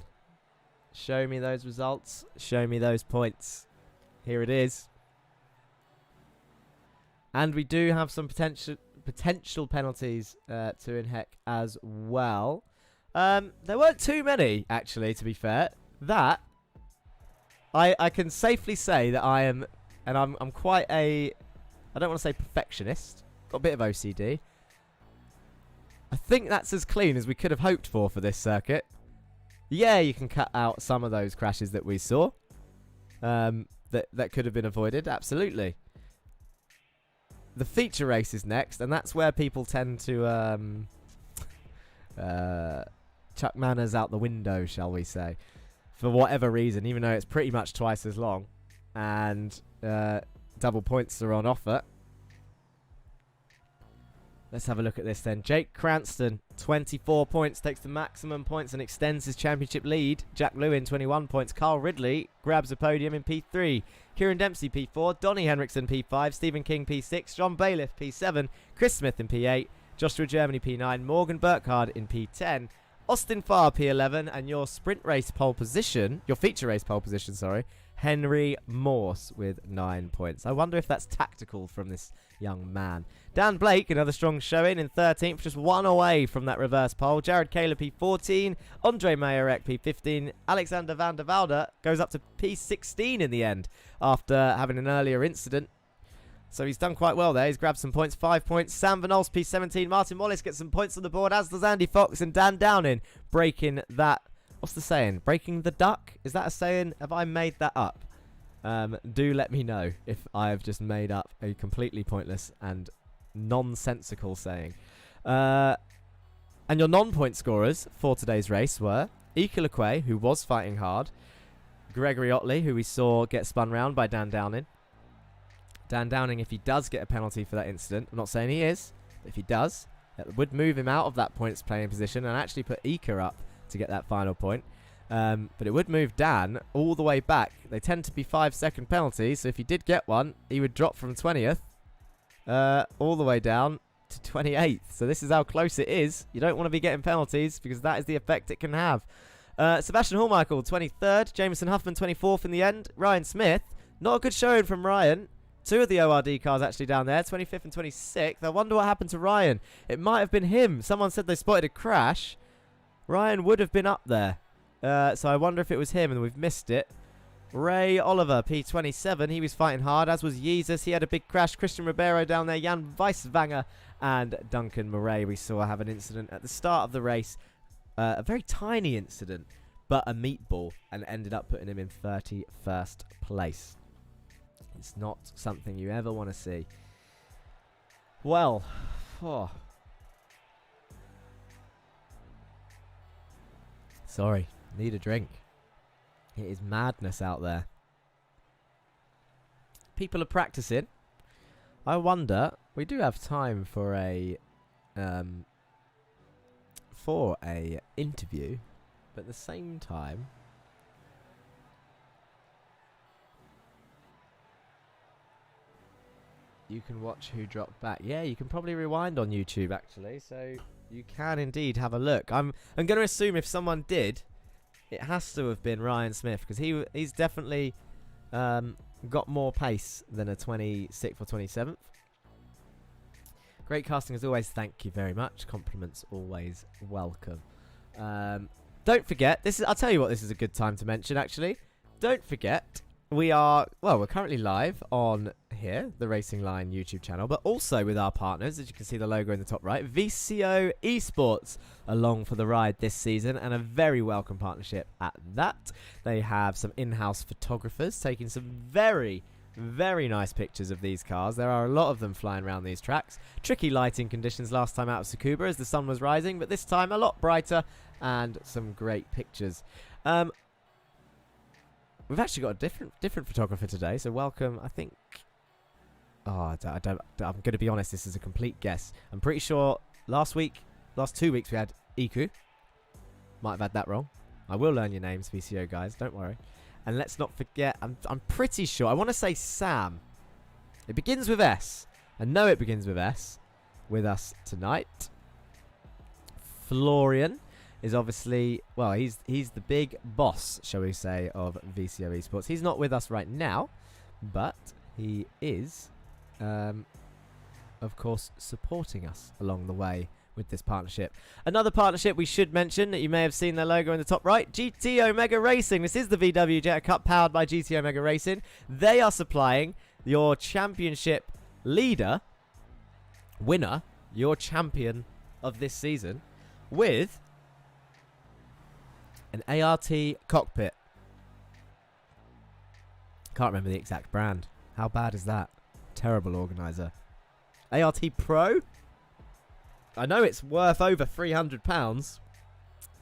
Show me those results. Show me those points. Here it is. And we do have some potential penalties to Inheck as well. There weren't too many, actually, to be fair. That... I can safely say that I am, and I'm quite a, I don't want to say perfectionist, got a bit of OCD. I think that's as clean as we could have hoped for this circuit. Yeah, you can cut out some of those crashes that we saw, that could have been avoided, absolutely. The feature race is next, and that's where people tend to chuck manners out the window, shall we say. For whatever reason, even though it's pretty much twice as long, and double points are on offer. Let's have a look at this then. Jake Cranston, 24 points, takes the maximum points and extends his championship lead. Jack Lewin, 21 points. Carl Ridley grabs a podium in P3. Kieran Dempsey, P4. Donnie Henriksen, P5. Stephen King, P6. John Bailiff, P7. Chris Smith in P8. Joshua Germany, P9. Morgan Burkhardt in P10. Austin Farr, P11, and your sprint race pole position, your feature race pole position, sorry, Henry Morse with 9 points. I wonder if that's tactical from this young man. Dan Blake, another strong showing in 13th, just one away from that reverse pole. Jared Kaler, P14, Andre Mayerek, P15, Alexander van der Velde goes up to P16 in the end after having an earlier incident. So he's done quite well there. He's grabbed some points, 5 points. Sam Van Olst, P17. Martin Wallace gets some points on the board, as does Andy Fox, and Dan Downing breaking that. What's the saying? Breaking the duck? Is that a saying? Have I made that up? Do let me know if I have just made up a completely pointless and nonsensical saying. And your non-point scorers for today's race were Ika Lequay, who was fighting hard. Gregory Otley, who we saw get spun round by Dan Downing. Dan Downing, if he does get a penalty for that incident, I'm not saying he is, but if he does, it would move him out of that points playing position and actually put Ika up to get that final point. But it would move Dan all the way back. They tend to be 5-second penalties, so if he did get one, he would drop from 20th all the way down to 28th. So this is how close it is. You don't want to be getting penalties because that is the effect it can have. Sebastian Hallmichael, 23rd. Jameson Huffman, 24th in the end. Ryan Smith, not a good showing from Ryan. 2 of the ORD cars actually down there, 25th and 26th. I wonder what happened to Ryan. It might have been him. Someone said they spotted a crash. Ryan would have been up there. So I wonder if it was him and we've missed it. Ray Oliver, P27. He was fighting hard, as was Yeezus. He had a big crash. Christian Ribeiro down there. Jan Weisswanger and Duncan Murray. We saw have an incident at the start of the race. A very tiny incident, but a meatball, and ended up putting him in 31st place. It's not something you ever want to see. Well, sorry, need a drink. It is madness out there. People are practicing. I wonder, we do have time for a interview, but at the same time, you can watch who dropped back. Yeah, you can probably rewind on YouTube, actually, so you can indeed have a look. I'm going to assume if someone did, it has to have been Ryan Smith, because he's definitely got more pace than a 26th or 27th. Great casting as always. Thank you very much. Compliments always welcome. Don't forget, I'll tell you what, this is a good time to mention, actually. Don't forget, we're currently live on here, the Racing Line YouTube channel, but also with our partners, as you can see the logo in the top right, VCO Esports, along for the ride this season, and a very welcome partnership at that. They have some in-house photographers taking some very, very nice pictures of these cars. There are a lot of them flying around these tracks. Tricky lighting conditions last time out of Tsukuba as the sun was rising, but this time a lot brighter and some great pictures. We've actually got a different photographer today, so welcome. I think... I'm going to be honest, this is a complete guess. I'm pretty sure last week Last 2 weeks we had Iku. Might have had that wrong. I will learn your names, VCO guys. Don't worry. And let's not forget, I'm pretty sure, I want to say Sam. It begins with S. I know it begins with S. With us tonight. Florian is obviously, well, he's the big boss, shall we say, of VCO Esports. He's not with us right now, but he is, of course, supporting us along the way with this partnership. Another partnership we should mention that you may have seen their logo in the top right, GT Omega Racing. This is the VW Jetta Cup powered by GT Omega Racing. They are supplying your championship leader, winner, your champion of this season, with an ART cockpit. Can't remember the exact brand. How bad is that? Terrible organizer. ART Pro? I know it's worth over £300.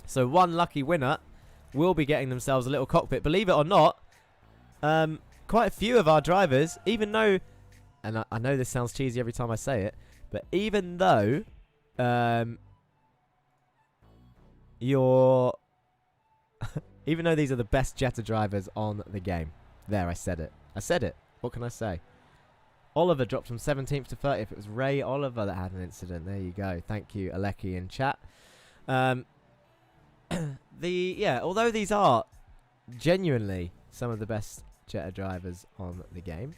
So one lucky winner will be getting themselves a little cockpit. Believe it or not, quite a few of our drivers, even though, and I know this sounds cheesy every time I say it, but even though even though these are the best Jetta drivers on the game. There, I said it. I said it. What can I say? Oliver dropped from 17th to 30th. It was Ray Oliver that had an incident. There you go. Thank you, Aleki in chat. Although these are genuinely some of the best Jetta drivers on the game,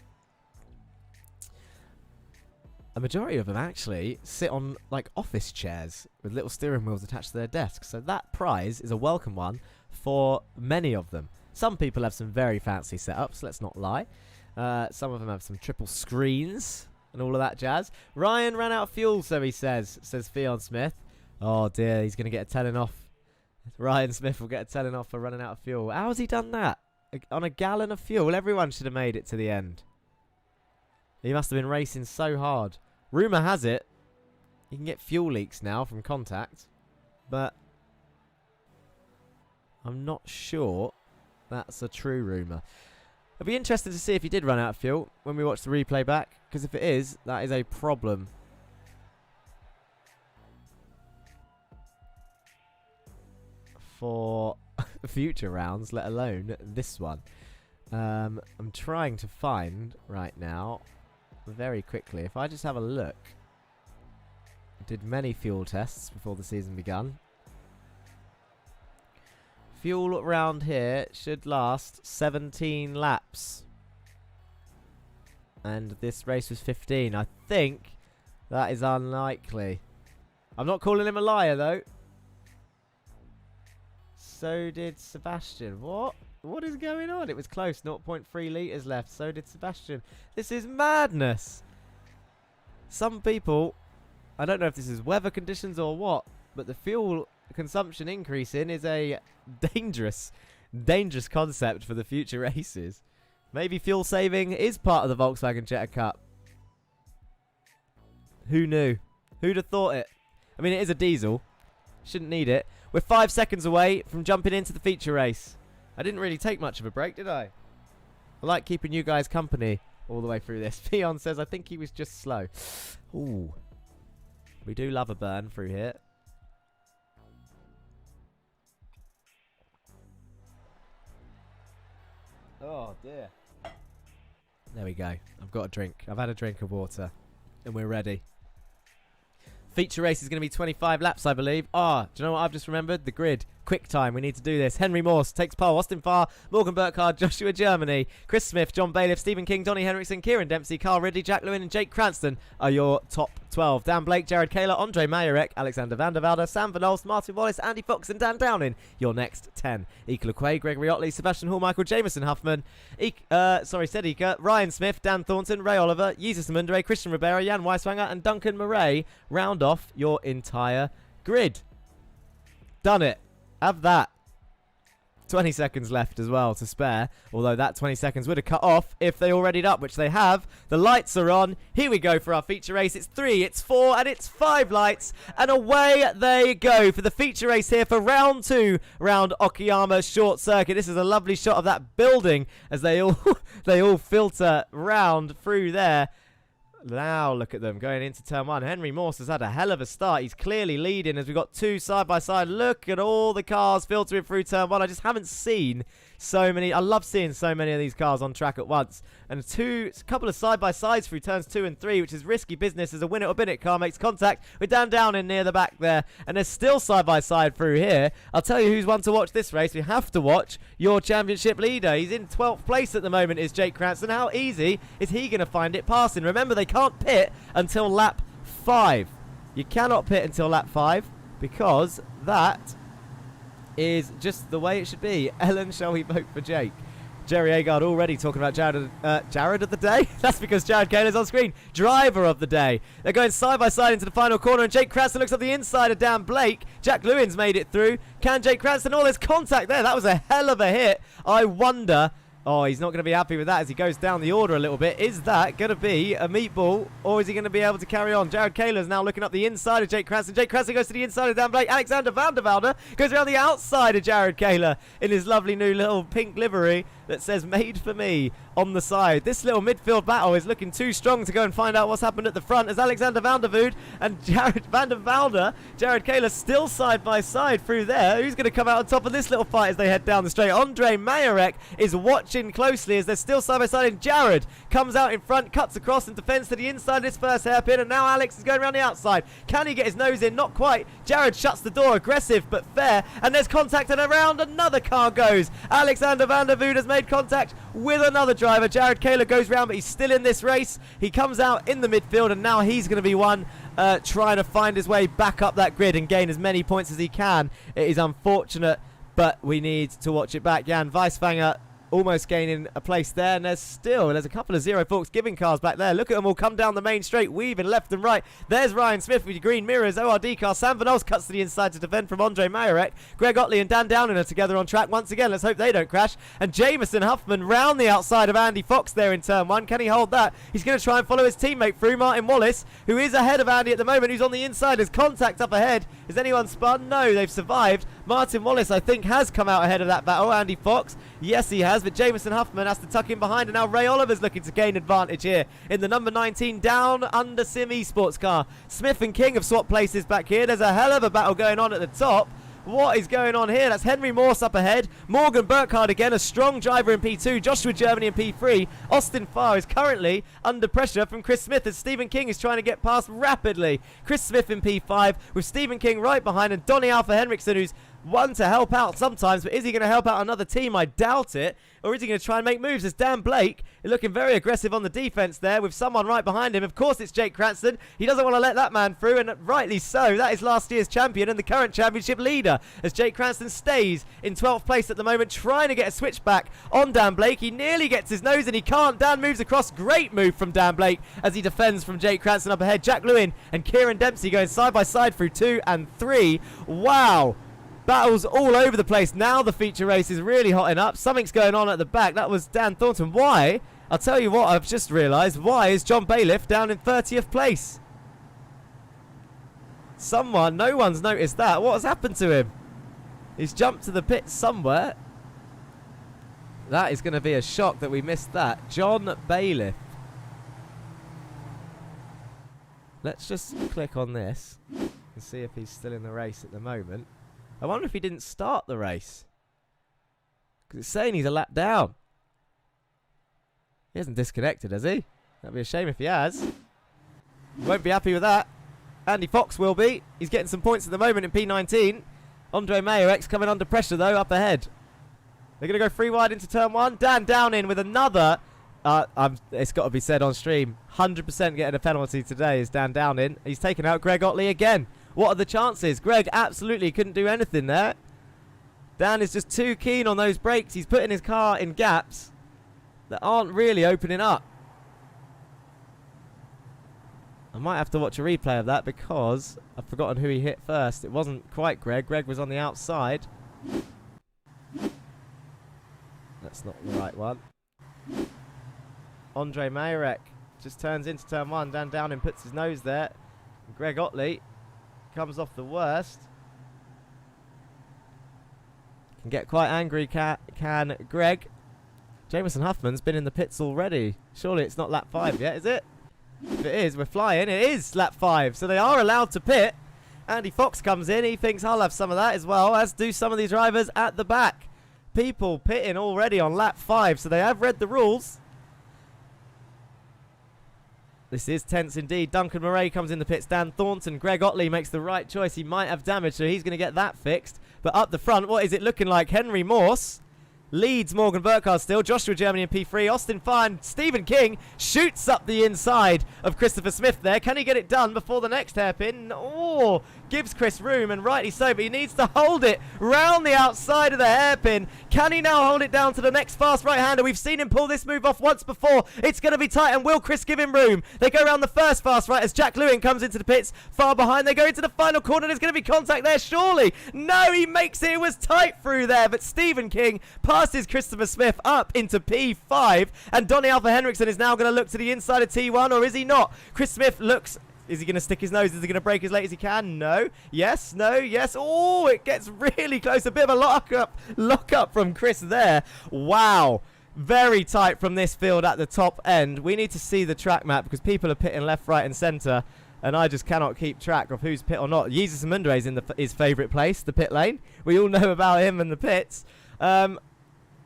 a majority of them actually sit on like office chairs with little steering wheels attached to their desks. So that prize is a welcome one for many of them. Some people have some very fancy setups, let's not lie. Some of them have some triple screens and all of that jazz. Ryan ran out of fuel, so he says Theon Smith. Oh dear, he's going to get a telling off. Ryan Smith will get a telling off for running out of fuel. How has he done that? On a gallon of fuel? Everyone should have made it to the end. He must have been racing so hard. Rumour has it you can get fuel leaks now from contact, but I'm not sure that's a true rumour. I'd be interested to see if he did run out of fuel when we watch the replay back, because if it is, that is a problem. For future rounds, let alone this one. I'm trying to find right now very quickly. If I just have a look. Did many fuel tests before the season begun. Fuel around here should last 17 laps. And this race was 15. I think that is unlikely. I'm not calling him a liar though. So did Sebastian. What? What is going on? It was close. 0.3 litres left. So did Sebastian. This is madness. Some people, I don't know if this is weather conditions or what, but the fuel consumption increasing is a dangerous concept for the future races. Maybe fuel saving is part of the Volkswagen Jetta Cup. Who knew? Who'd have thought it? I mean, it is a diesel. Shouldn't need it. We're 5 seconds away from jumping into the feature race. I didn't really take much of a break, did I? I like keeping you guys company all the way through this. Peon says, I think he was just slow. Ooh. We do love a burn through here. Oh, dear. There we go. I've got a drink. I've had a drink of water. And we're ready. Feature race is going to be 25 laps, I believe. Ah, do you know what I've just remembered? The grid. Quick time. We need to do this. Henry Morse takes pole. Austin Farr, Morgan Burkhardt, Joshua Germany, Chris Smith, John Bailiff, Stephen King, Donny Henriksen, Kieran Dempsey, Carl Ridley, Jack Lewin and Jake Cranston are your top 12. Dan Blake, Jared Kaler, Andre Majorek, Alexander Van der Velde, Sam Van Olst, Martin Wallace, Andy Fox and Dan Downing. Your next 10. Ike LeQuay, Gregory Otley, Sebastian Hall, Michael Jameson Huffman, Sedika, Ryan Smith, Dan Thornton, Ray Oliver, Jesus Mundere, Christian Ribera, Jan Weiswanger and Duncan Murray round off your entire grid. Done it. Have that. 20 seconds left as well to spare, although that 20 seconds would have cut off if they all readied up, which they have. The lights are on. Here we go for our feature race. It's 3, it's 4, and it's 5 lights, and away they go for the feature race here for round 2, round Okayama short circuit. This is a lovely shot of that building as they all filter round through there. Now look at them going into turn 1. Henry Morse has had a hell of a start. He's clearly leading as we've got 2 side by side. Look at all the cars filtering through turn 1. I just haven't seen so many. I love seeing so many of these cars on track at once. And a couple of side by sides through turns 2 and 3, which is risky business as a win it or bin it car makes contact with Dan Downing near the back there. And there's still side by side through here. I'll tell you who's one to watch this race. We have to watch your championship leader. He's in 12th place at the moment, is Jake Cranston. How easy is he going to find it passing? Remember, they can't pit until lap 5. You cannot pit until lap 5 because that is just the way it should be. Ellen, shall we vote for Jake? Jerry Agard already talking about Jared of the day. That's because Jared Kaler's on screen. Driver of the day. They're going side by side into the final corner, and Jake Cranston looks up the inside of Dan Blake. Jack Lewin's made it through. Can Jake Cranston? Oh, there's contact there. That was a hell of a hit. I wonder. Oh, he's not going to be happy with that as he goes down the order a little bit. Is that going to be a meatball, or is he going to be able to carry on? Jared Kaler's now looking up the inside of Jake Cranston. Jake Cranston goes to the inside of Dan Blake. Alexander Van der Velde goes around the outside of Jared Kaler in his lovely new little pink livery that says "Made for Me" on the side. This little midfield battle is looking too strong to go and find out what's happened at the front as Alexander Van der Vood and Jared Van der Velde, Jared Kaler still side by side through there. Who's going to come out on top of this little fight as they head down the straight? Andre Majorek is watching closely as they're still side by side, and Jared comes out in front, cuts across and defends to the inside of this first hairpin, and now Alex is going around the outside. Can he get his nose in? Not quite. Jared shuts the door, aggressive but fair, and there's contact, and around another car goes. Alexander Van der Vood has made contact with another driver. Jared Kaler goes round, but he's still in this race. He comes out in the midfield, and now he's going to be one trying to find his way back up that grid and gain as many points as he can. It is unfortunate, but we need to watch it back. Jan Weisfanger almost gaining a place there, and there's a couple of Zero Forks giving cars back there. Look at them all come down the main straight, weaving left and right. There's Ryan Smith with your green mirrors. ORD car. Sam Van Os cuts to the inside to defend from Andre Majorek. Greg Otley and Dan Downing are together on track once again. Let's hope they don't crash. And Jameson Huffman round the outside of Andy Fox there in turn 1. Can he hold that? He's going to try and follow his teammate through. Martin Wallace, who is ahead of Andy at the moment, who's on the inside. There's contact up ahead. Is anyone spun? No, they've survived. Martin Wallace, I think, has come out ahead of that battle. Andy Fox, yes, he has, but Jameson Huffman has to tuck in behind, and now Ray Oliver's looking to gain advantage here in the number 19 Down Under Sim Esports car. Smith and King have swapped places back here. There's a hell of a battle going on at the top. What is going on here? That's Henry Morse up ahead. Morgan Burkhardt again, a strong driver in P2. Joshua Germany in P3. Austin Farr is currently under pressure from Chris Smith as Stephen King is trying to get past rapidly. Chris Smith in P5 with Stephen King right behind, and Donny Alpha Henriksen, who's one to help out sometimes, but is he going to help out another team? I doubt it. Or is he going to try and make moves? As Dan Blake is looking very aggressive on the defense there with someone right behind him. Of course, it's Jake Cranston. He doesn't want to let that man through, and rightly so. That is last year's champion and the current championship leader, as Jake Cranston stays in 12th place at the moment, trying to get a switchback on Dan Blake. He nearly gets his nose and he can't. Dan moves across. Great move from Dan Blake as he defends from Jake Cranston up ahead. Jack Lewin and Kieran Dempsey going side by side through 2 and 3. Wow. Battles all over the place. Now the feature race is really hotting up. Something's going on at the back. That was Dan Thornton. Why? I'll tell you what, I've just realised. Why is John Bailiff down in 30th place? No one's noticed that. What has happened to him? He's jumped to the pit somewhere. That is going to be a shock that we missed that. John Bailiff. Let's just click on this and see if he's still in the race at the moment. I wonder if he didn't start the race, because it's saying he's a lap down. He hasn't disconnected, has he? That'd be a shame if he has. Won't be happy with that. Andy Fox will be. He's getting some points at the moment in P19. Andre Mayorex coming under pressure, though, up ahead. They're going to go 3 wide into turn 1. Dan Downing with another... it's got to be said on stream. 100% getting a penalty today is Dan Downing. He's taken out Greg Otley again. What are the chances? Greg absolutely couldn't do anything there. Dan is just too keen on those brakes. He's putting his car in gaps that aren't really opening up. I might have to watch a replay of that because I've forgotten who he hit first. It wasn't quite Greg. Greg was on the outside. That's not the right one. Andre Majorek just turns into turn 1. Dan Downing puts his nose there. Greg Otley comes off the worst. Can get quite angry, can Greg. Jameson Huffman's been in the pits already. Surely it's not lap 5 yet, is it? If it is, we're flying. It is lap 5, so they are allowed to pit. Andy Fox comes in. He thinks I'll have some of that as well, as do some of these drivers at the back. People pitting already on lap 5, so they have read the rules. This is tense indeed. Duncan Murray comes in the pits. Dan Thornton. Greg Otley makes the right choice. He might have damage, so he's going to get that fixed. But up the front, what is it looking like? Henry Morse leads Morgan Burkhardt still. Joshua Germany in P3. Austin Farr and Stephen King shoots up the inside of Christopher Smith there. Can he get it done before the next hairpin? Oh, gives Chris room, and rightly so, but he needs to hold it round the outside of the hairpin. Can he now hold it down to the next fast right-hander? We've seen him pull this move off once before. It's going to be tight, and will Chris give him room? They go around the first fast right as Jack Lewin comes into the pits. Far behind, they go into the final corner. There's going to be contact there, surely. No, he makes it. It was tight through there, but Stephen King passes Christopher Smith up into P5, and Donny Alpha Henriksen is now going to look to the inside of T1, or is he not? Chris Smith looks... Is he going to stick his nose? Is he going to brake as late as he can? No. Yes. No. Yes. Oh, it gets really close. A bit of a lock up from Chris there. Wow. Very tight from this field at the top end. We need to see the track map because people are pitting left, right and centre. And I just cannot keep track of who's pit or not. Yeezus Mundre is in his favourite place, the pit lane. We all know about him and the pits.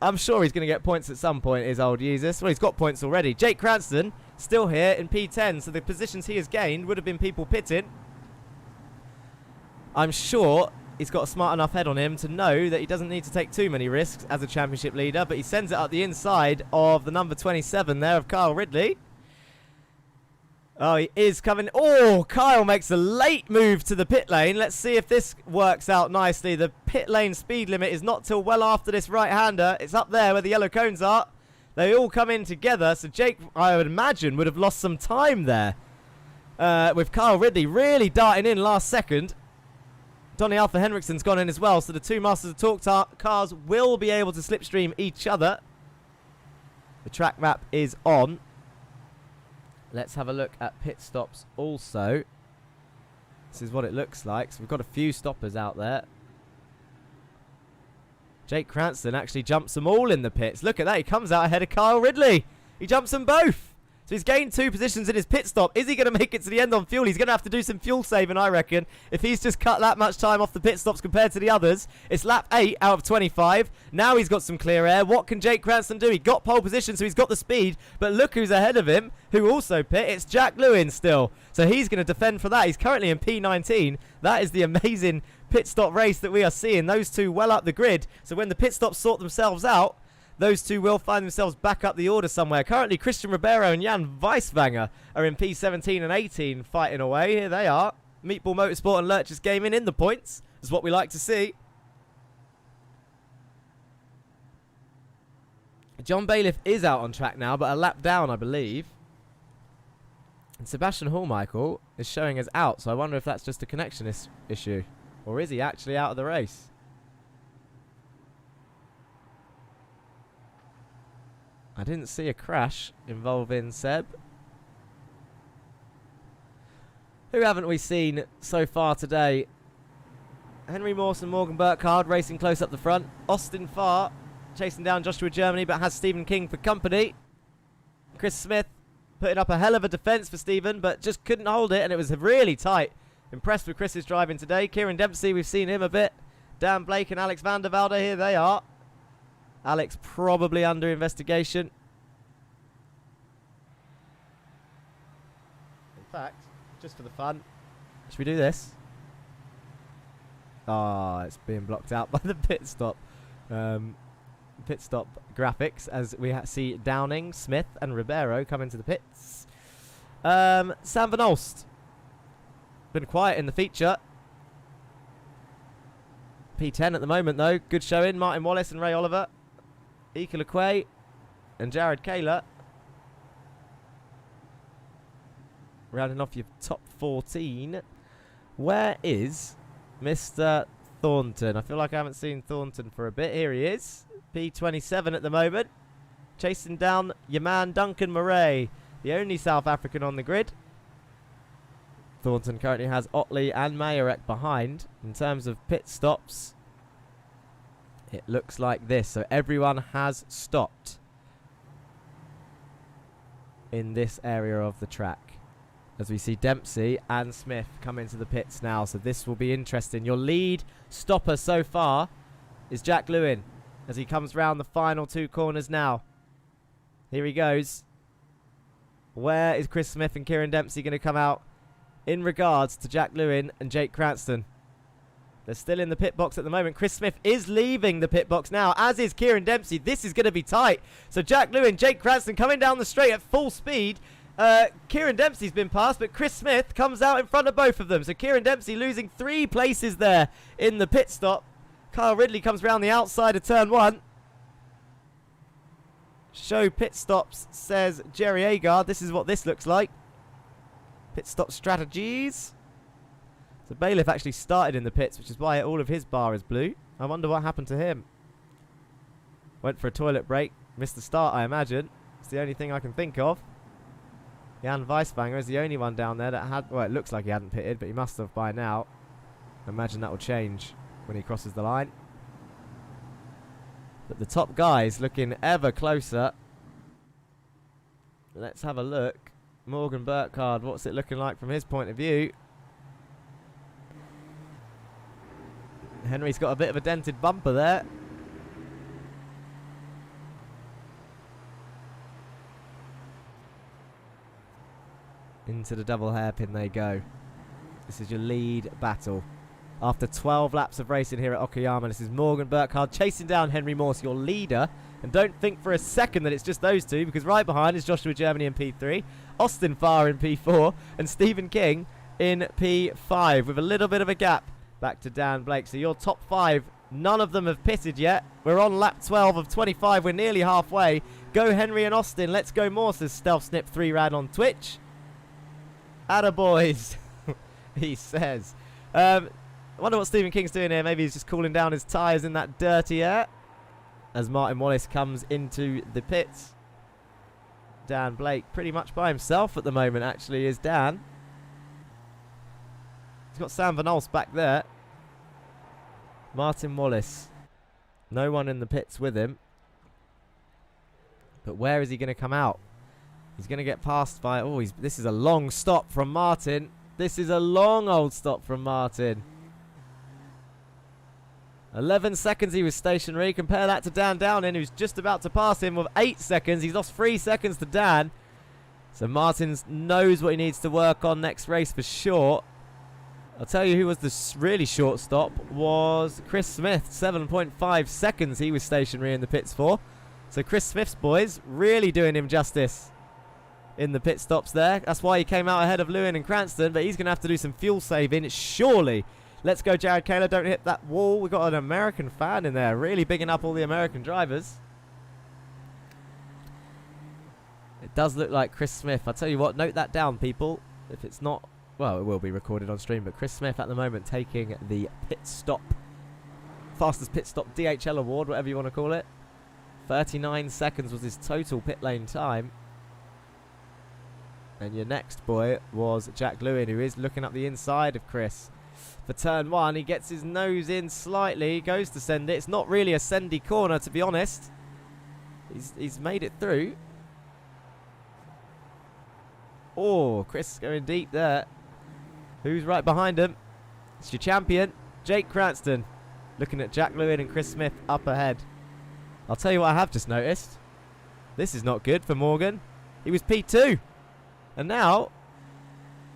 I'm sure he's going to get points at some point, is old Yeezus. Well, he's got points already. Jake Cranston, still here in P10. So the positions he has gained would have been people pitting. I'm sure he's got a smart enough head on him to know that he doesn't need to take too many risks as a championship leader. But he sends it up the inside of the number 27 there of Kyle Ridley. Oh, he is coming. Oh, Kyle makes a late move to the pit lane. Let's see if this works out nicely. The pit lane speed limit is not till well after this right-hander. It's up there where the yellow cones are. They all come in together. So Jake, I would imagine, would have lost some time there. With Kyle Ridley really darting in last second. Donny Alpha Henriksen's gone in as well. So the two Masters of Torque cars will be able to slipstream each other. The track map is on. Let's have a look at pit stops also. This is what it looks like. So we've got a few stoppers out there. Jake Cranston actually jumps them all in the pits. Look at that. He comes out ahead of Kyle Ridley. He jumps them both. So he's gained 2 positions in his pit stop. Is he going to make it to the end on fuel? He's going to have to do some fuel saving, I reckon, if he's just cut that much time off the pit stops compared to the others. It's lap 8 out of 25. Now he's got some clear air. What can Jake Cranston do? He got pole position, so he's got the speed. But look who's ahead of him, who also pit. It's Jack Lewin still. So he's going to defend for that. He's currently in P19. That is the amazing pit stop race that we are seeing. Those two well up the grid. So when the pit stops sort themselves out, those two will find themselves back up the order somewhere. Currently, Christian Ribeiro and Jan Weiswanger are in P17 and 18 fighting away. Here they are. Meatball Motorsport and Lurchers Gaming in the points. Is what we like to see. John Bailiff is out on track now, but a lap down, I believe. And Sebastian Hallmichael is showing us out, so I wonder if that's just a connection issue. Or is he actually out of the race? I didn't see a crash involving Seb. Who haven't we seen so far today? Henry Morse and Morgan Burkhardt racing close up the front. Austin Farr chasing down Joshua Germany, but has Stephen King for company. Chris Smith putting up a hell of a defence for Stephen, but just couldn't hold it, and it was really tight. Impressed with Chris's driving today. Kieran Dempsey, we've seen him a bit. Dan Blake and Alex van der Velde, here they are. Alex probably under investigation. In fact, just for the fun, should we do this? Ah, it's being blocked out by the pit stop. Pit stop graphics as we see Downing, Smith and Ribeiro come into the pits. Sam Van Olst. Been quiet in the feature. P10 at the moment though. Good showing. Martin Wallace and Ray Oliver. Ika LeQuay and Jared Kaler. Rounding off your top 14. Where is Mr. Thornton? I feel like I haven't seen Thornton for a bit. Here he is. P27 at the moment. Chasing down your man Duncan Murray, the only South African on the grid. Thornton currently has Otley and Mayerek behind. In terms of pit stops, it looks like this. So everyone has stopped in this area of the track. as we see Dempsey and Smith come into the pits now. So this will be interesting. Your lead stopper so far is Jack Lewin as he comes round the final 2 corners now. Here he goes. Where is Chris Smith and Kieran Dempsey going to come out in regards to Jack Lewin and Jake Cranston? They're still in the pit box at the moment. Chris Smith is leaving the pit box now, as is Kieran Dempsey. This is going to be tight. So Jack Lewin, Jake Cranston coming down the straight at full speed. Kieran Dempsey's been passed, but Chris Smith comes out in front of both of them. So Kieran Dempsey losing 3 places there in the pit stop. Kyle Ridley comes round the outside of turn 1. Show pit stops, says Jerry Agard. This is what this looks like. Pit stop strategies. So Bailiff actually started in the pits, which is why all of his bar is blue. I wonder what happened to him. Went for a toilet break. Missed the start, I imagine. It's the only thing I can think of. Jan Weisbanger is the only one down there that had... Well, it looks like he hadn't pitted, but he must have by now. I imagine that will change when he crosses the line. But the top guys looking ever closer. Let's have a look. Morgan Burkhardt, what's it looking like from his point of view? Henry's got a bit of a dented bumper there. Into the double hairpin they go. This is your lead battle. After 12 laps of racing here at Okayama, this is Morgan Burkhardt chasing down Henry Morse, your leader. And don't think for a second that it's just those two, because right behind is Joshua Germany in P3, Austin Farr in P4, and Stephen King in P5, with a little bit of a gap back to Dan Blake. So your top 5, none of them have pitted yet. We're on lap 12 of 25. We're nearly halfway. Go Henry and Austin. Let's go more, says Stealth Snip 3 Rad on Twitch. Attaboys, he says. I wonder what Stephen King's doing here. Maybe he's just cooling down his tyres in that dirty air. As Martin Wallace comes into the pits. Dan Blake pretty much by himself at the moment, actually, is Dan. He's got Sam Van Olst back there. Martin Wallace. No one in the pits with him. But where is he going to come out? He's going to get passed by... Oh, this is a long stop from Martin. This is a long old stop from Martin. 11 seconds he was stationary. Compare that to Dan Downing, who's just about to pass him with 8 seconds. He's lost 3 seconds to Dan. So Martin knows what he needs to work on next race for sure. I'll tell you who was the really short stop was Chris Smith. 7.5 seconds he was stationary in the pits for. So Chris Smith's boys really doing him justice in the pit stops there. That's why he came out ahead of Lewin and Cranston, but he's going to have to do some fuel saving, surely. Let's go, Jared Kaler. Don't hit that wall. We've got an American fan in there, really bigging up all the American drivers. It does look like Chris Smith. I'll tell you what, note that down, people. If it's not, well, it will be recorded on stream, but Chris Smith at the moment taking the pit stop. Fastest pit stop DHL award, whatever you want to call it. 39 seconds was his total pit lane time. And your next boy was Jack Lewin, who is looking up the inside of Chris. For turn 1, he gets his nose in slightly, goes to send it. It's not really a sendy corner, to be honest. He's made it through. Oh, Chris going deep there. Who's right behind him? It's your champion, Jake Cranston. Looking at Jack Lewin and Chris Smith up ahead. I'll tell you what I have just noticed. This is not good for Morgan. He was P2. And now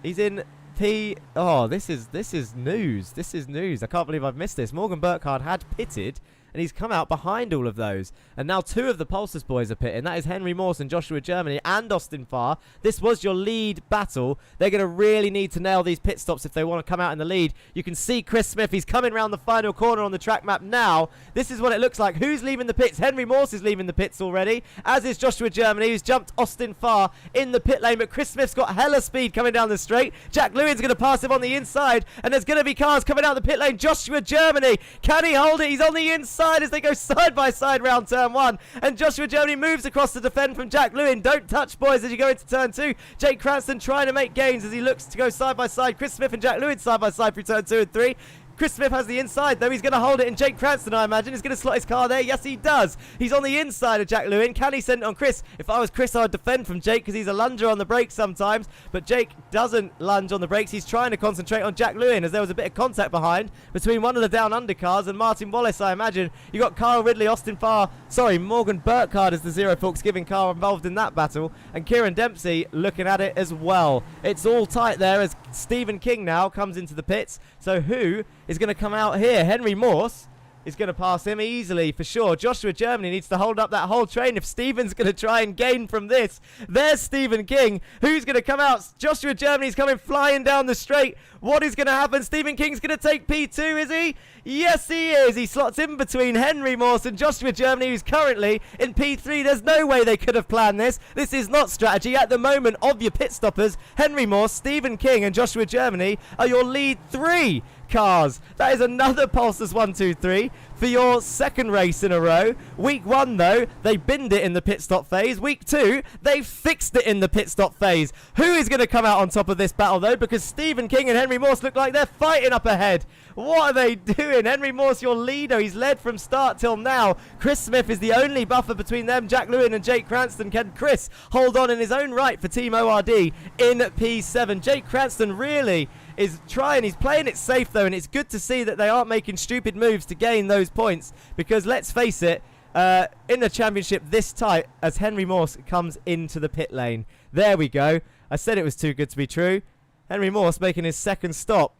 he's in P... Oh, this is news. This is news. I can't believe I've missed this. Morgan Burkhardt had pitted, and he's come out behind all of those. And now 2 of the Pulsars boys are pitting. That is Henry Morse and Joshua Germany and Austin Farr. This was your lead battle. They're going to really need to nail these pit stops if they want to come out in the lead. You can see Chris Smith. He's coming round the final corner on the track map now. This is what it looks like. Who's leaving the pits? Henry Morse is leaving the pits already, as is Joshua Germany, who's jumped Austin Farr in the pit lane. But Chris Smith's got hella speed coming down the straight. Jack Lewin's going to pass him on the inside, and there's going to be cars coming out the pit lane. Joshua Germany, can he hold it? He's on the inside as they go side by side round turn 1, and Joshua Germany moves across to defend from Jack Lewin. Don't touch, boys, as you go into turn 2. Jake Cranston trying to make gains as he looks to go side by side. Chris Smith and Jack Lewin side by side through turn 2 and 3. Chris Smith has the inside, though. He's going to hold it, and Jake Cranston, I imagine, is going to slot his car there. Yes, he does. He's on the inside of Jack Lewin. Can he send it on Chris? If I was Chris, I would defend from Jake because he's a lunger on the brakes sometimes. But Jake doesn't lunge on the brakes. He's trying to concentrate on Jack Lewin as there was a bit of contact behind between one of the down undercars and Martin Wallace, I imagine. You got Kyle Ridley, Morgan Burkhardt as the Zero Forks giving car involved in that battle. And Kieran Dempsey looking at it as well. It's all tight there as Stephen King now comes into the pits. So who is going to come out here? Henry Morse is going to pass him easily for sure. Joshua Germany needs to hold up that whole train if Stephen's going to try and gain from this. There's Stephen King. Who's going to come out? Joshua Germany's coming flying down the straight. What is going to happen? Stephen King's going to take P2, is he? Yes, he is. He slots in between Henry Morse and Joshua Germany, who's currently in P3. There's no way they could have planned this. This is not strategy. At the moment of your pit stoppers, Henry Morse, Stephen King and Joshua Germany are your lead 3 cars. That is another Pulsars 1, 2, 3 for your second race in a row. Week 1, though, they binned it in the pit stop phase. Week 2, they fixed it in the pit stop phase. Who is going to come out on top of this battle, though? Because Stephen King and Henry Morse look like they're fighting up ahead. What are they doing? Henry Morse, your leader. He's led from start till now. Chris Smith is the only buffer between them. Jack Lewin and Jake Cranston. Can Chris hold on in his own right for Team ORD in P7? Jake Cranston really is trying. He's playing it safe, though, and it's good to see that they aren't making stupid moves to gain those points, because let's face it, in the championship this tight as Henry Morse comes into the pit lane. There we go. I said it was too good to be true. Henry Morse making his second stop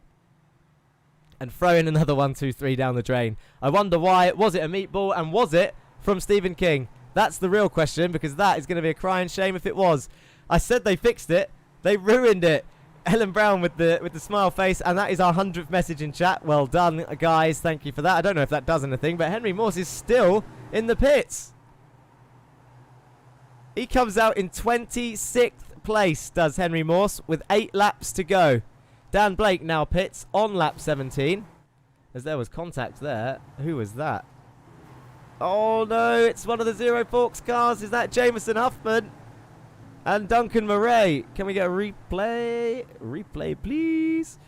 and throwing another 1, 2, 3 down the drain. I wonder why. Was it a meatball, and was it from Stephen King? That's the real question, because that is going to be a crying shame if it was. I said they fixed it. They ruined it. Ellen Brown with the smile face, and that is our 100th message in chat. Well done, guys. Thank you for that. I don't know if that does anything, but Henry Morse is still in the pits. He comes out in 26th place, does Henry Morse, with 8 laps to go. Dan Blake now pits on lap 17, as there was contact there. Who was that? Oh no, it's one of the Zero Forks cars. Is that Jameson Huffman and Duncan Murray? Can we get a replay? Replay, please.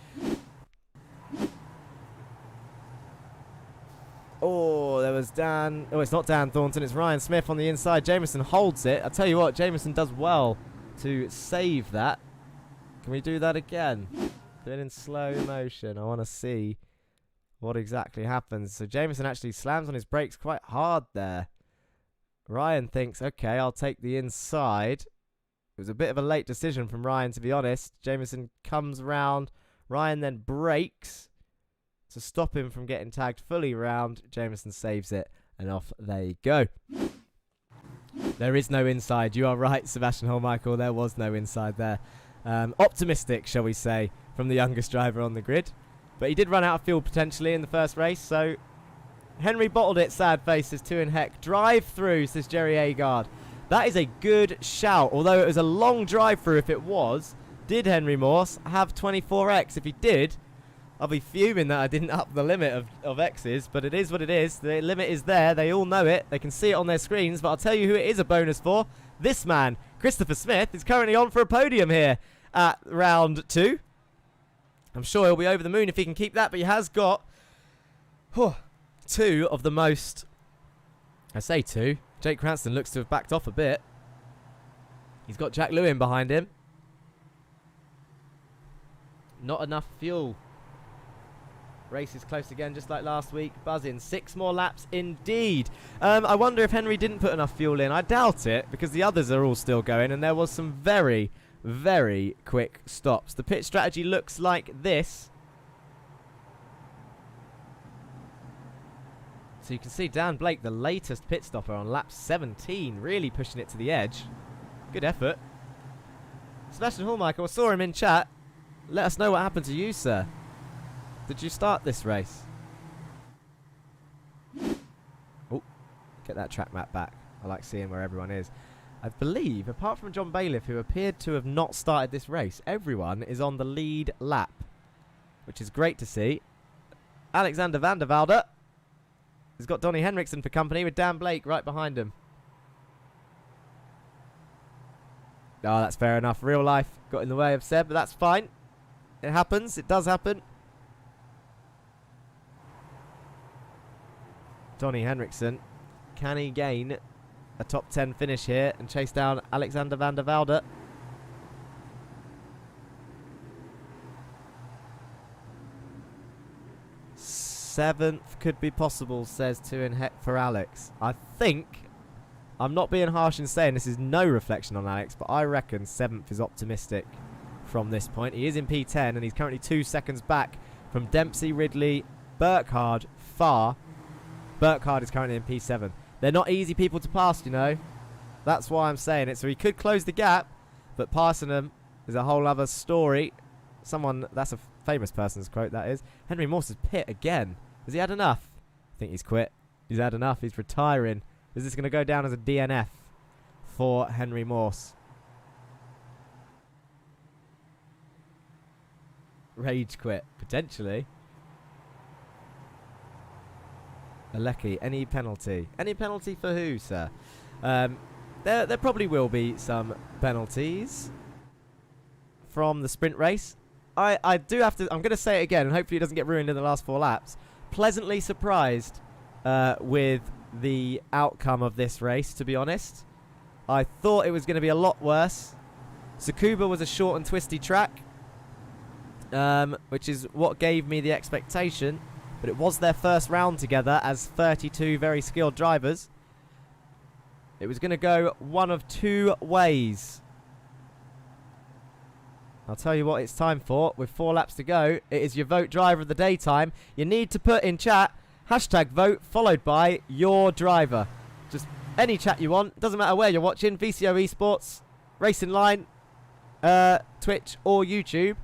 Oh, there was Dan. Oh, it's not Dan Thornton. It's Ryan Smith on the inside. Jameson holds it. I tell you what, Jameson does well to save that. Can we do that again? Do it in slow motion. I want to see what exactly happens. So Jameson actually slams on his brakes quite hard there. Ryan thinks, okay, I'll take the inside. It was a bit of a late decision from Ryan, to be honest. Jameson comes round. Ryan then brakes to stop him from getting tagged fully round. Jameson saves it, and off they go. There is no inside. You are right, Sebastian Holmichael. There was no inside there. Optimistic, shall we say, from the youngest driver on the grid. But he did run out of fuel potentially in the first race, so Henry bottled it, sad face, says 2 in heck. Drive through, says Jerry Agard. That is a good shout, although it was a long drive through if it was. Did Henry Morse have 24x? If he did, I'll be fuming that I didn't up the limit of X's, but it is what it is. The limit is there. They all know it. They can see it on their screens, but I'll tell you who it is a bonus for. This man, Christopher Smith, is currently on for a podium here at round 2. I'm sure he'll be over the moon if he can keep that, but he has got 2 of the most... I say 2. Jake Cranston looks to have backed off a bit. He's got Jack Lewin behind him. Not enough fuel. Race is close again, just like last week. Buzzing. 6 more laps indeed. I wonder if Henry didn't put enough fuel in. I doubt it, because the others are all still going, and there was some very, very quick stops. The pit strategy looks like this. So you can see Dan Blake, the latest pit stopper, on lap 17, really pushing it to the edge. Good effort. Sebastian Hallmichael, I saw him in chat. Let us know what happened to you, sir. Did you start this race? Oh, get that track map back. I like seeing where everyone is. I believe, apart from John Bailiff, who appeared to have not started this race, everyone is on the lead lap, which is great to see. Alexander van der Velde has got Donnie Henriksen for company, with Dan Blake right behind him. Oh, that's fair enough. Real life got in the way of Seb, but that's fine. It happens. It does happen. Donny Henriksen. Can he gain a top 10 finish here and chase down Alexander van der Velde? Seventh could be possible, says 2 in heck for Alex. I think, I'm not being harsh in saying this is no reflection on Alex, but I reckon 7th is optimistic from this point. He is in P10 and he's currently 2 seconds back from Dempsey, Ridley, Burkhardt, Farr. Burkhardt is currently in P7. They're not easy people to pass, you know. That's why I'm saying it. So he could close the gap, but passing them is a whole other story. Someone, that's a famous person's quote, that is. Henry Morse is pit again. Has he had enough? I think he's quit. He's had enough. He's retiring. Is this going to go down as a DNF for Henry Morse? Rage quit, potentially. Alecki, any penalty? Any penalty for who, sir? There probably will be some penalties from the sprint race. I do have to, I'm going to say it again, and hopefully it doesn't get ruined in the last 4 laps. Pleasantly surprised with the outcome of this race, to be honest. I thought it was going to be a lot worse. Tsukuba was a short and twisty track, which is what gave me the expectation. But it was their first round together as 32 very skilled drivers. It was going to go one of 2 ways. I'll tell you what it's time for. With 4 laps to go, it is your vote driver of the day time. You need to put in chat, #vote followed by your driver. Just any chat you want. Doesn't matter where you're watching. VCO Esports, Racing Line, Twitch or YouTube.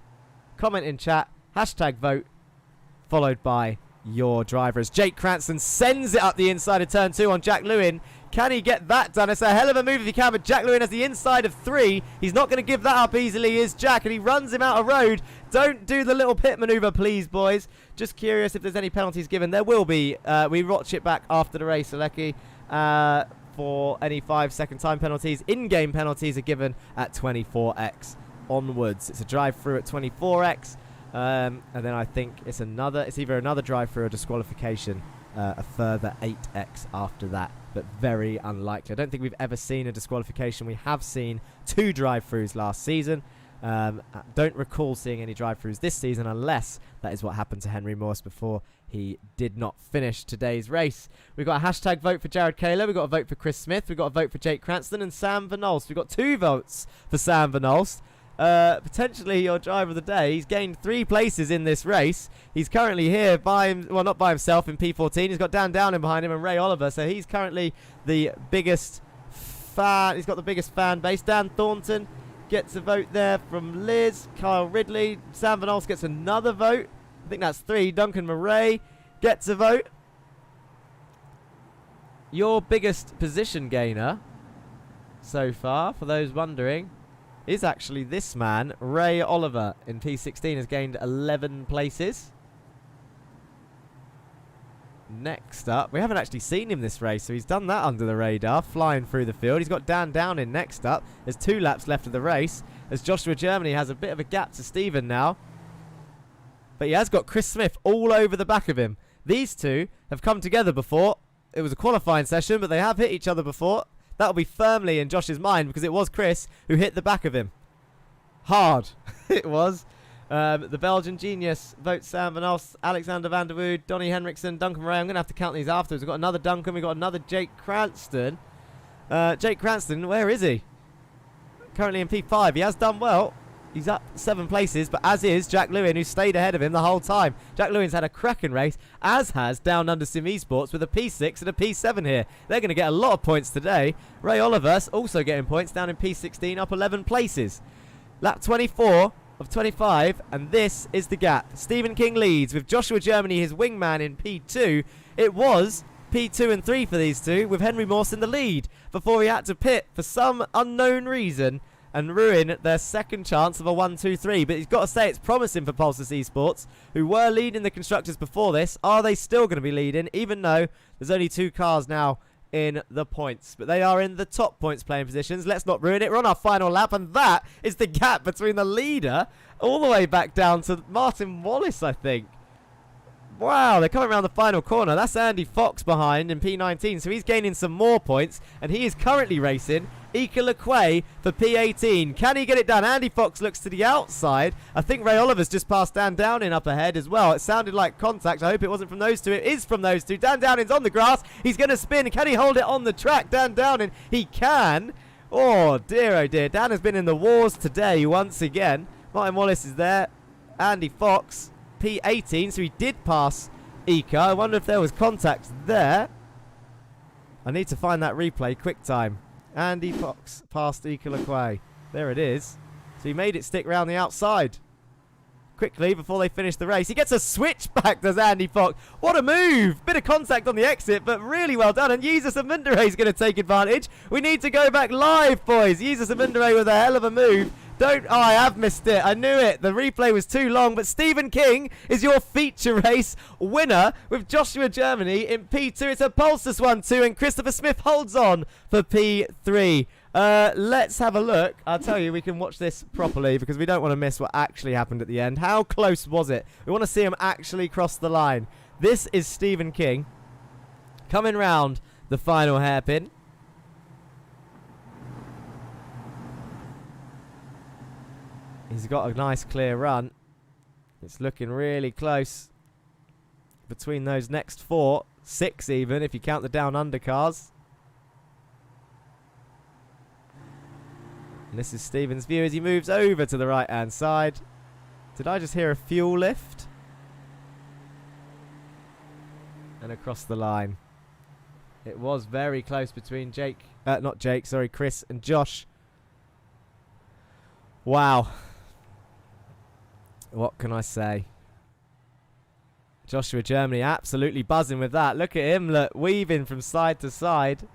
Comment in chat, #vote followed by your driver. As Jake Cranston sends it up the inside of turn 2 on Jack Lewin. Can he get that done? It's a hell of a move if he can, but Jack Lewin has the inside of 3. He's not going to give that up easily, is Jack, and he runs him out of road. Don't do the little pit maneuver, please, boys. Just curious if there's any penalties given. There will be. We watch it back after the race, Alecki, for any 5-second time penalties. In-game penalties are given at 24x onwards. It's a drive-through at 24x. And then I think it's either another drive-through or disqualification, a further 8x after that, but very unlikely. I don't think we've ever seen a disqualification. We have seen 2 drive-throughs last season. Don't recall seeing any drive-throughs this season, unless that is what happened to Henry Morse before he did not finish today's race. We've got a #vote for Jared Kaler. We've got a vote for Chris Smith. We've got a vote for Jake Cranston and Sam Van Olst. We've got 2 votes for Sam Van Olst. Potentially your driver of the day. He's gained 3 places in this race. He's currently here not by himself in P14. He's got Dan Downing behind him and Ray Oliver, so he's currently the biggest fan. He's got the biggest fan base. Dan Thornton gets a vote there from Liz. Kyle Ridley. Sam Van Olst gets another vote. I think that's 3. Duncan Murray gets a vote. Your biggest position gainer so far, for those wondering, is actually this man, Ray Oliver, in P16, has gained 11 places. Next up, we haven't actually seen him this race, so he's done that under the radar, flying through the field. He's got Dan Downing next up. There's 2 laps left of the race, as Joshua Germany has a bit of a gap to Stephen now. But he has got Chris Smith all over the back of him. These 2 have come together before. It was a qualifying session, but they have hit each other before. That'll be firmly in Josh's mind because it was Chris who hit the back of him. Hard. It was. The Belgian genius votes Sam Van Olst, Alexander van der Wood, Donny Henriksen, Duncan Ray. I'm going to have to count these afterwards. We've got another Duncan. We've got another Jake Cranston. Jake Cranston, where is he? Currently in P5. He has done well. He's up 7 places, but as is Jack Lewin, who stayed ahead of him the whole time. Jack Lewin's had a cracking race, as has Down Under Sim Esports with a P6 and a P7 here. They're going to get a lot of points today. Ray Oliver's also getting points down in P16, up 11 places. Lap 24 of 25, and this is the gap. Stephen King leads with Joshua Germany, his wingman, in P2. It was P2 and 3 for these 2, with Henry Morse in the lead, before he had to pit for some unknown reason and ruin their second chance of a 1-2-3. But he's got to say it's promising for Pulsus Esports, who were leading the constructors before this. Are they still going to be leading, even though there's only 2 cars now in the points? But they are in the top points playing positions. Let's not ruin it. We're on our final lap, and that is the gap between the leader all the way back down to Martin Wallace, I think. Wow, they're coming around the final corner. That's Andy Fox behind in P19, so he's gaining some more points, and he is currently racing Ika Lequay for P18. Can he get it done? Andy Fox looks to the outside. I think Ray Oliver's just passed Dan Downing up ahead as well. It sounded like contact. I hope it wasn't from those two. It is from those two. Dan Downing's on the grass. He's going to spin. Can he hold it on the track? Dan Downing, he can. Oh dear. Dan has been in the wars today once again. Martin Wallace is there. Andy Fox, P18, so he did pass Ika. I wonder if there was contact there. I need to find that replay. Quick time. Andy Fox passed Ika Lequay. There it is. So he made it stick round the outside quickly before they finish the race. He gets a switchback, does Andy Fox. What a move. Bit of contact on the exit, but really well done. And Jesus Amundere is going to take advantage. We need to go back live, boys. Jesus Amundere with a hell of a move. Oh, I have missed it. I knew it. The replay was too long. But Stephen King is your feature race winner with Joshua Germany in P2. It's a pulseless 1-2, and Christopher Smith holds on for P3. Let's have a look. I'll tell you, we can watch this properly because we don't want to miss what actually happened at the end. How close was it? We want to see him actually cross the line. This is Stephen King coming round the final hairpin. He's got a nice clear run. It's looking really close between those next 4. 6 even, if you count the down undercars. And this is Stephen's view as he moves over to the right-hand side. Did I just hear a fuel lift? And across the line. It was very close between Chris and Josh. Wow. What can I say? Joshua Germany absolutely buzzing with that. Look at him, look, weaving from side to side.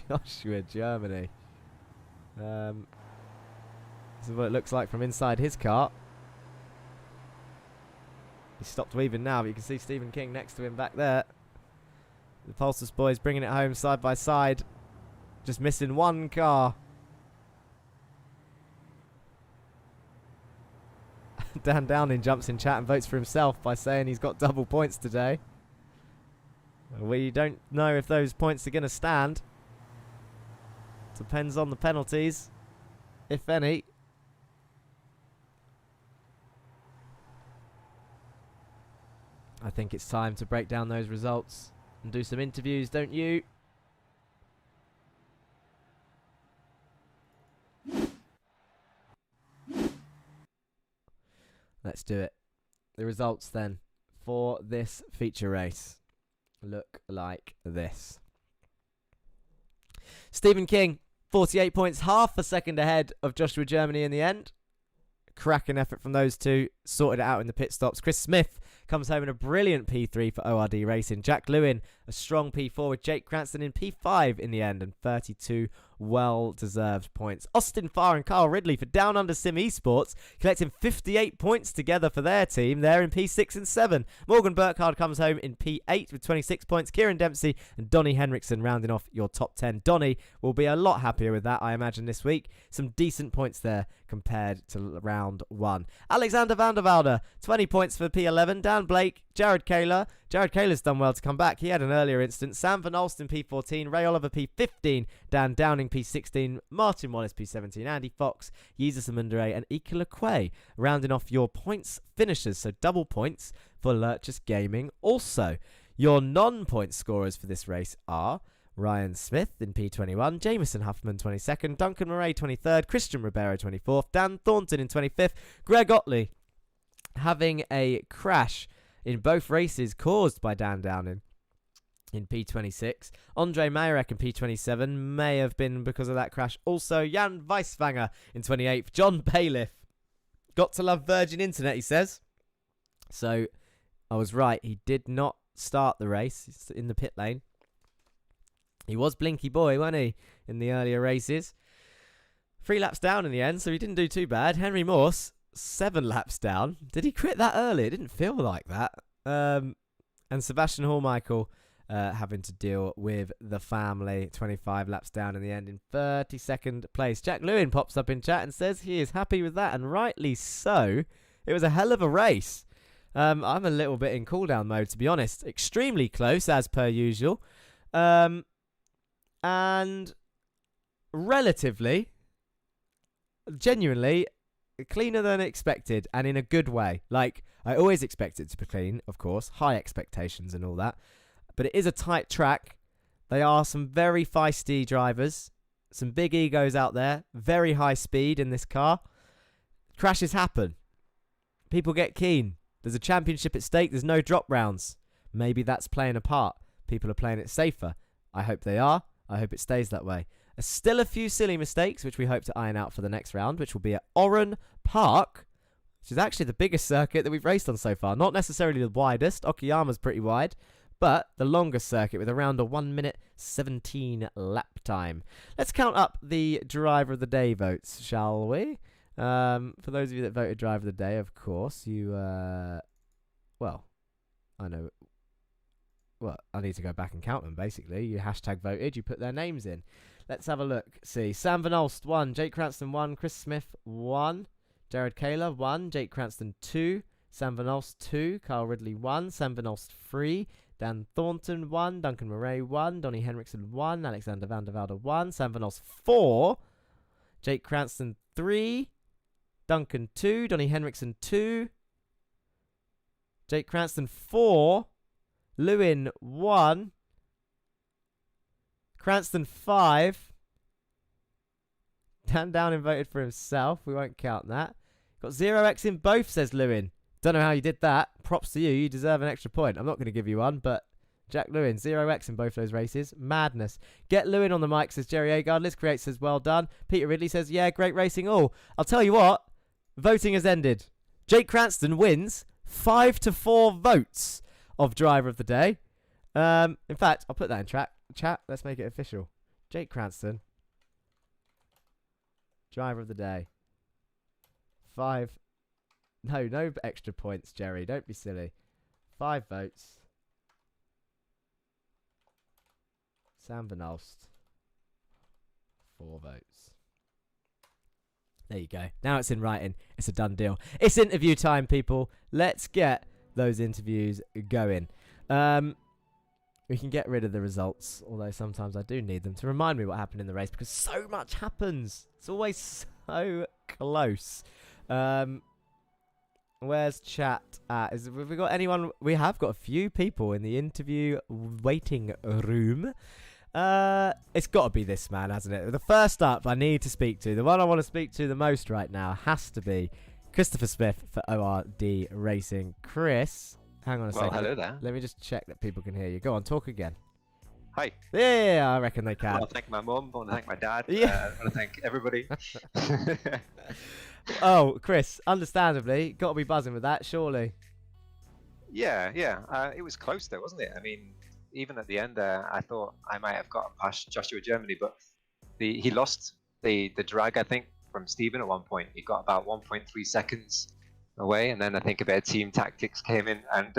Joshua Germany. This is what it looks like from inside his car. He stopped weaving now, but you can see Stephen King next to him back there. The Pulsus boys bringing it home side by side. Just missing one car. Dan Downing jumps in chat and votes for himself by saying he's got double points today. We don't know if those points are going to stand. Depends on the penalties, if any. I think it's time to break down those results and do some interviews, don't you? Let's do it. The results then for this feature race look like this. Stephen King, 48 points, half a second ahead of Joshua Germany in the end. Cracking effort from those two, sorted it out in the pit stops. Chris Smith comes home in a brilliant P3 for ORD Racing. Jack Lewin, a strong P4 with Jake Cranston in P5 in the end, and 32 well-deserved points. Austin Farr and Carl Ridley for Down Under Sim Esports, collecting 58 points together for their team. They're in P6 and 7. Morgan Burkhardt comes home in P8 with 26 points. Kieran Dempsey and Donny Henriksen rounding off your top 10. Donny will be a lot happier with that, I imagine, this week. Some decent points there compared to round 1. Alexander van der Velde, 20 points for P11. Dan Blake, Jared Kaler. Jared Kaler's done well to come back. He had an earlier instance. Sam Van Alsten, P14. Ray Oliver, P15. Dan Downing, P16. Martin Wallace, P17. Andy Fox, Jesus Amundere, and Ika Lequay rounding off your points finishers. So double points for Lurchus Gaming. Also, your non-point scorers for this race are Ryan Smith in P21, Jameson Huffman 22nd, Duncan Murray 23rd, Christian Ribeiro 24th, Dan Thornton in 25th, Greg Otley having a crash in both races caused by Dan Downing in P26. Andre Mayerek in P27 may have been because of that crash. Also, Jan Weiswanger in 28th. John Bailiff. Got to love Virgin Internet, he says. So, I was right. He did not start the race. He's in the pit lane. He was Blinky Boy, wasn't he, in the earlier races. 3 laps down in the end, so he didn't do too bad. Henry Morse, 7 laps down. Did he quit that early? It didn't feel like that. And Sebastian Hallmichael having to deal with the family. 25 laps down in the end in 32nd place. Jack Lewin pops up in chat and says he is happy with that, and rightly so. It was a hell of a race. I'm a little bit in cooldown mode, to be honest. Extremely close, as per usual. And relatively, genuinely, cleaner than expected, and in a good way. Like, I always expect it to be clean, of course. High expectations and all that. But it is a tight track. They are some very feisty drivers. Some big egos out there. Very high speed in this car. Crashes happen. People get keen. There's a championship at stake. There's no drop rounds. Maybe that's playing a part. People are playing it safer. I hope they are. I hope it stays that way. There's still a few silly mistakes, which we hope to iron out for the next round, which will be at Oran Park, which is actually the biggest circuit that we've raced on so far. Not necessarily the widest. Okayama's pretty wide, but the longest circuit with around a 1 minute 17 lap time. Let's count up the driver of the day votes, shall we? For those of you that voted driver of the day, of course, you, well, I know. Well, I need to go back and count them, basically. You hashtag voted, you put their names in. Let's have a look. See, Sam Van Olst, 1. Jake Cranston, 1. Chris Smith, 1. Jared Kaler, 1. Jake Cranston, 2. Sam Van Olst, 2. Carl Ridley, 1. Sam Van Olst, 3. Dan Thornton, 1. Duncan Murray, 1. Donnie Henriksen, 1. Alexander Van der Velde, 1. Sam Van Olst, 4. Jake Cranston, 3. Duncan, 2. Donnie Henriksen, 2. Jake Cranston, 4. Lewin, 1. Cranston, 5. Dan Downing voted for himself. We won't count that. Got 0x in both, says Lewin. Don't know how you did that. Props to you. You deserve an extra point. I'm not going to give you one, but Jack Lewin, 0x in both those races. Madness. Get Lewin on the mic, says Jerry Agard. Liz Create says, well done. Peter Ridley says, yeah, great racing all. I'll tell you what. Voting has ended. Jake Cranston wins 5-4 votes of driver of the day. In fact, I'll put that in chat. Let's make it official. Jake Cranston, driver of the day. 5. No extra points, Jerry. Don't be silly. 5 votes. Sam Van Olst, 4 votes. There you go. Now it's in writing. It's a done deal. It's interview time, people. Let's get those interviews going. We can get rid of the results, although sometimes I do need them to remind me what happened in the race because so much happens. It's always so close. Where's chat at? Have we got anyone? We have got a few people in the interview waiting room. It's got to be this man, hasn't it? The first up I need to speak to, the one I want to speak to the most right now, has to be Christopher Smith for ORD Racing. Chris, hang on a second. Hello there. Let me just check that people can hear you. Go on, talk again. Hi. Yeah, I reckon they can. I want to thank my mum. I want to thank my dad. Yeah. I want to thank everybody. Oh, Chris, understandably, got to be buzzing with that, surely. Yeah. It was close though, wasn't it? I mean, even at the end there, I thought I might have gotten past Joshua Germany, but he lost the drag, I think, from Stephen at one point. He got about 1.3 seconds away, and then I think a bit of team tactics came in, and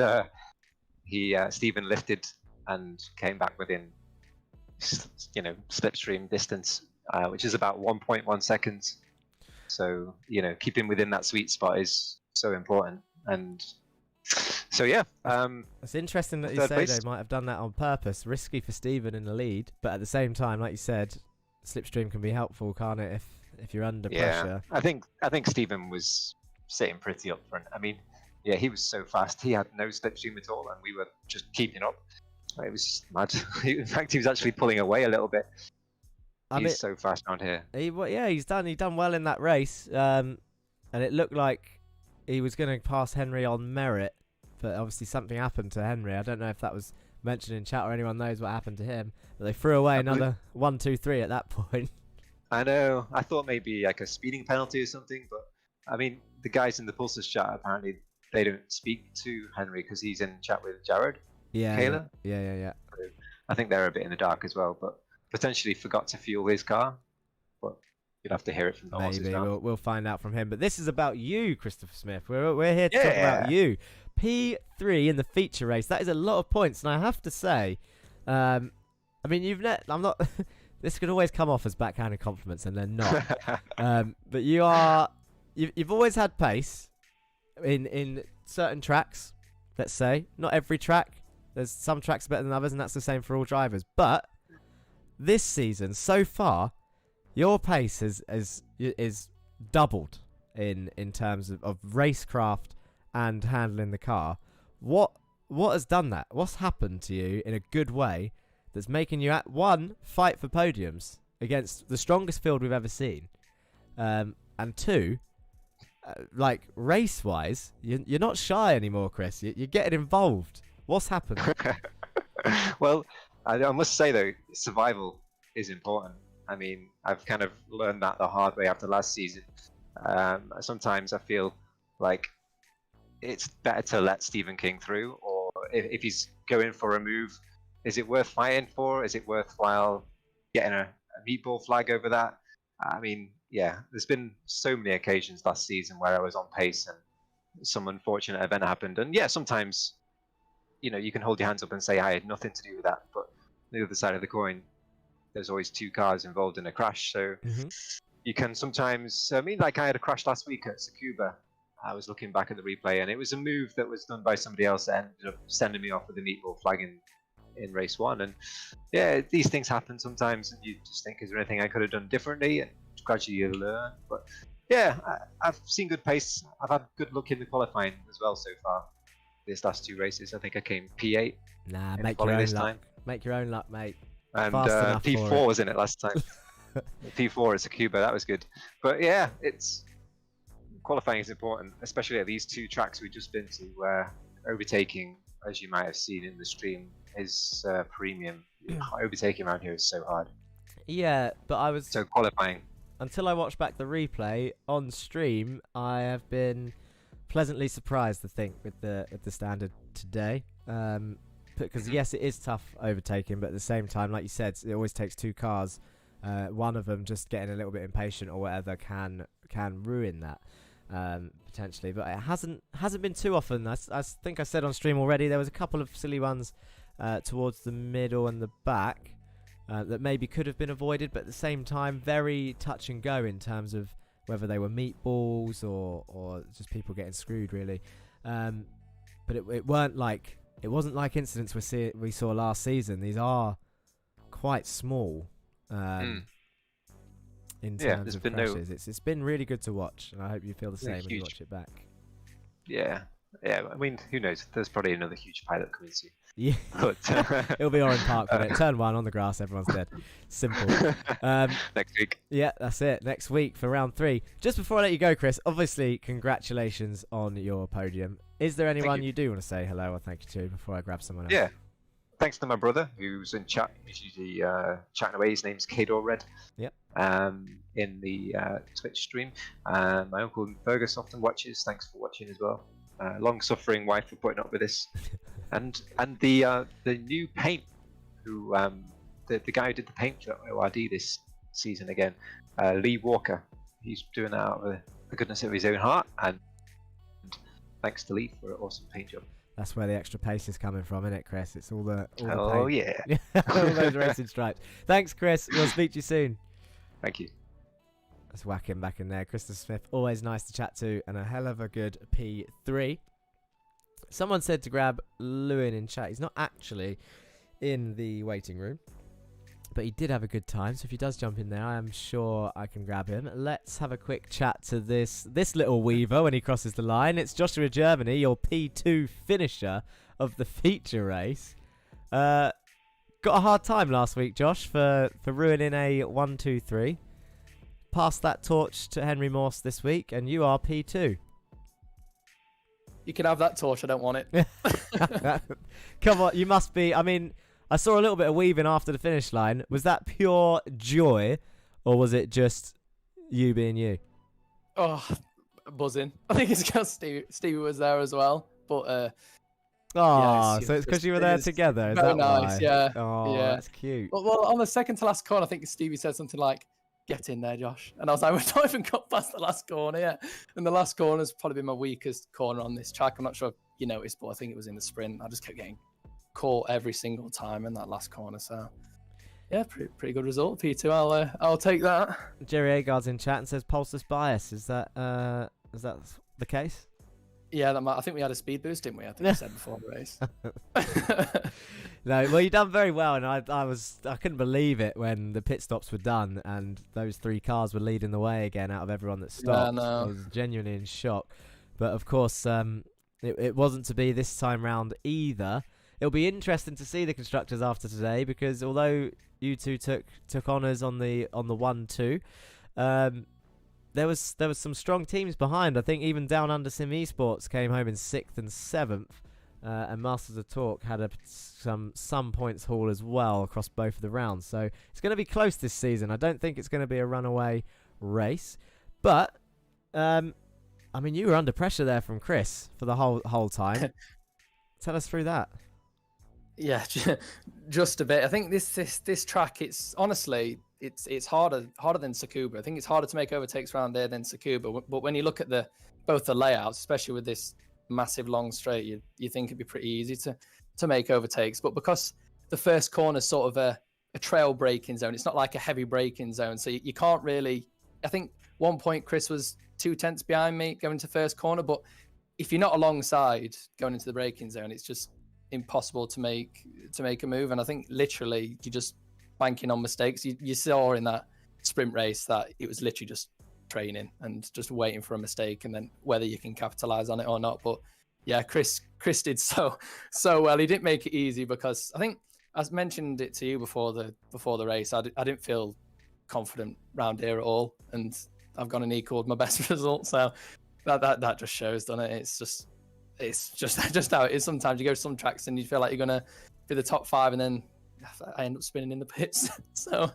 Stephen lifted and came back within, slipstream distance, which is about 1.1 seconds. So, keeping within that sweet spot is so important. And so, yeah. It's interesting that you say they might have done that on purpose. Risky for Stephen in the lead, but at the same time, like you said, slipstream can be helpful, can't it, if you're under pressure? I think Stephen was sitting pretty up front. I mean, yeah, he was so fast. He had no slipstream at all, and we were just keeping up. It was mad. In fact, he was actually pulling away a little bit. He's so fast around here. He's done well in that race, and it looked like he was going to pass Henry on merit, but obviously something happened to Henry. I don't know if that was mentioned in chat or anyone knows what happened to him, but they threw away another 1, 2, 3 at that point. I know. I thought maybe like a speeding penalty or something, but I mean, the guys in the Pulsars chat, apparently they don't speak to Henry because he's in chat with Jared. Yeah. Kayla. Yeah. So I think they're a bit in the dark as well, but potentially forgot to fuel his car. But you'd have to hear it from the horses Maybe now. we'll find out from him. But this is about you, Christopher Smith. We're here to talk about you. P3 in the feature race. That is a lot of points, and I have to say, I mean, I'm not. This could always come off as backhanded compliments, and they're not. But you've always had pace. in certain tracks, let's say, not every track. There's some tracks better than others, and that's the same for all drivers. But this season, so far, your pace is doubled in terms of racecraft and handling the car. What has done that? What's happened to you in a good way that's making you, at one, fight for podiums against the strongest field we've ever seen, and two, like race-wise, you're not shy anymore, Chris. You're getting involved. What's happened? Well, I must say though, survival is important. I mean, I've kind of learned that the hard way after last season. Sometimes I feel like it's better to let Stephen King through, or if he's going for a move, is it worth fighting for? Is it worthwhile getting a meatball flag over that? I mean, yeah, there's been so many occasions last season where I was on pace and some unfortunate event happened. And yeah, sometimes, you know, you can hold your hands up and say I had nothing to do with that, but the other side of the coin, there's always two cars involved in a crash. So you can sometimes, I mean, like I had a crash last week at Tsukuba. I was looking back at the replay, and it was a move that was done by somebody else that ended up sending me off with a meatball flag in race one. And yeah, these things happen sometimes, and you just think, is there anything I could have done differently? And gradually you learn. But yeah, I've seen good pace. I've had good luck in the qualifying as well so far. These last two races, I think I came P8. Nah, make your own luck. Time. Make your own luck, mate. And P4 was in it last time. P4 is a Cuba, that was good. But yeah, it's qualifying is important, especially at these two tracks we've just been to, where overtaking, as you might have seen in the stream, is premium. Overtaking around here is so hard. Yeah, but I was so qualifying. Until I watched back the replay on stream, I have been pleasantly surprised, I think, with the standard today. Because yes, it is tough overtaking, but at the same time, like you said, it always takes two cars. One of them just getting a little bit impatient or whatever can ruin that potentially. But it hasn't been too often. I think I said on stream already, there was a couple of silly ones towards the middle and the back that maybe could have been avoided, but at the same time, very touch and go in terms of whether they were meatballs or just people getting screwed, really. But it weren't like. It wasn't like incidents we saw last season. These are quite small in terms of crashes. It's been really good to watch, and I hope you feel the same when you watch it back. Yeah. I mean, who knows? There's probably another huge pilot coming soon. Yeah, but it'll be Orange Park for it. Turn one on the grass, everyone's dead. Simple. Next week. Yeah, that's it. Next week for round 3. Just before I let you go, Chris, obviously, congratulations on your podium. Is there anyone you do want to say hello or thank you to before I grab someone else? Yeah. Thanks to my brother who's in chat. He's usually chatting away. His name's Kador Red. Yep. In the Twitch stream. My uncle Fergus often watches. Thanks for watching as well. Long-suffering wife for putting up with this. and the new paint, who the guy who did the paint for ORD this season again, Lee Walker. He's doing that out of the goodness of his own heart, and thanks to Lee for an awesome paint job. That's where the extra pace is coming from, isn't it, Chris? It's all the paint. Yeah. All those racing stripes. Thanks, Chris. We'll speak to you soon. Thank you. Let's whack him back in there. Krista Smith, always nice to chat to, and a hell of a good P3. Someone said to grab Lewin in chat. He's not actually in the waiting room, but he did have a good time. So if he does jump in there, I am sure I can grab him. Let's have a quick chat to this little weaver when he crosses the line. It's Joshua Germany, your P2 finisher of the feature race. Got a hard time last week, Josh, for ruining a 1-2-3. Pass that torch to Henry Morse this week, and you are P2. You can have that torch, I don't want it. Come on, you must be. I mean, I saw a little bit of weaving after the finish line. Was that pure joy, or was it just you being you? Oh, buzzing. I think it's because Stevie was there as well. But yes, so it's because you were there together. Is very that nice, why? yeah. Oh, yeah. That's cute. Well, on the second to last corner, I think Stevie said something like, "Get in there, Josh." And I was like, we've not even got past the last corner yet. And the last corner has probably been my weakest corner on this track. I'm not sure if you noticed, but I think it was in the sprint. I just kept getting caught every single time in that last corner. So, yeah, pretty good result. P2, I'll take that. Jerry Agard's in chat and says pulseless bias. Is that the case? Yeah, I think we had a speed boost, didn't we? I think we said before the race. No, well, you done very well, and I couldn't believe it when the pit stops were done and those 3 cars were leading the way again out of everyone that stopped. Yeah, no. I was genuinely in shock, but of course, it wasn't to be this time round either. It'll be interesting to see the constructors after today, because although you two took honours on the 1-2, there was some strong teams behind. I think even Down Under Sim Esports came home in 6th and 7th, and Masters of Talk had some points haul as well across both of the rounds. So it's going to be close this season. I don't think it's going to be a runaway race, but I mean, you were under pressure there from Chris for the whole time. Tell us through that. Yeah, just a bit. I think this track, it's honestly, it's harder than Tsukuba. I think it's harder to make overtakes around there than Tsukuba. But when you look at both the layouts, especially with this massive long straight, you think it'd be pretty easy to make overtakes. But because the first corner is sort of a trail braking zone, it's not like a heavy braking zone, so you can't really. I think 1 point Chris was 2/10 behind me going to first corner, but if you're not alongside going into the braking zone, it's just impossible to make a move. And I think literally you're just banking on mistakes. You saw in that sprint race that it was literally just training and just waiting for a mistake, and then whether you can capitalize on it or not. But yeah, Chris did so well. He didn't make it easy, because I think I mentioned it to you before the race. I didn't feel confident round here at all, and I've gone and equaled my best result. So that just shows, doesn't it? It's just how it is. Sometimes you go to some tracks and you feel like you're gonna be the top 5, and then I end up spinning in the pits. So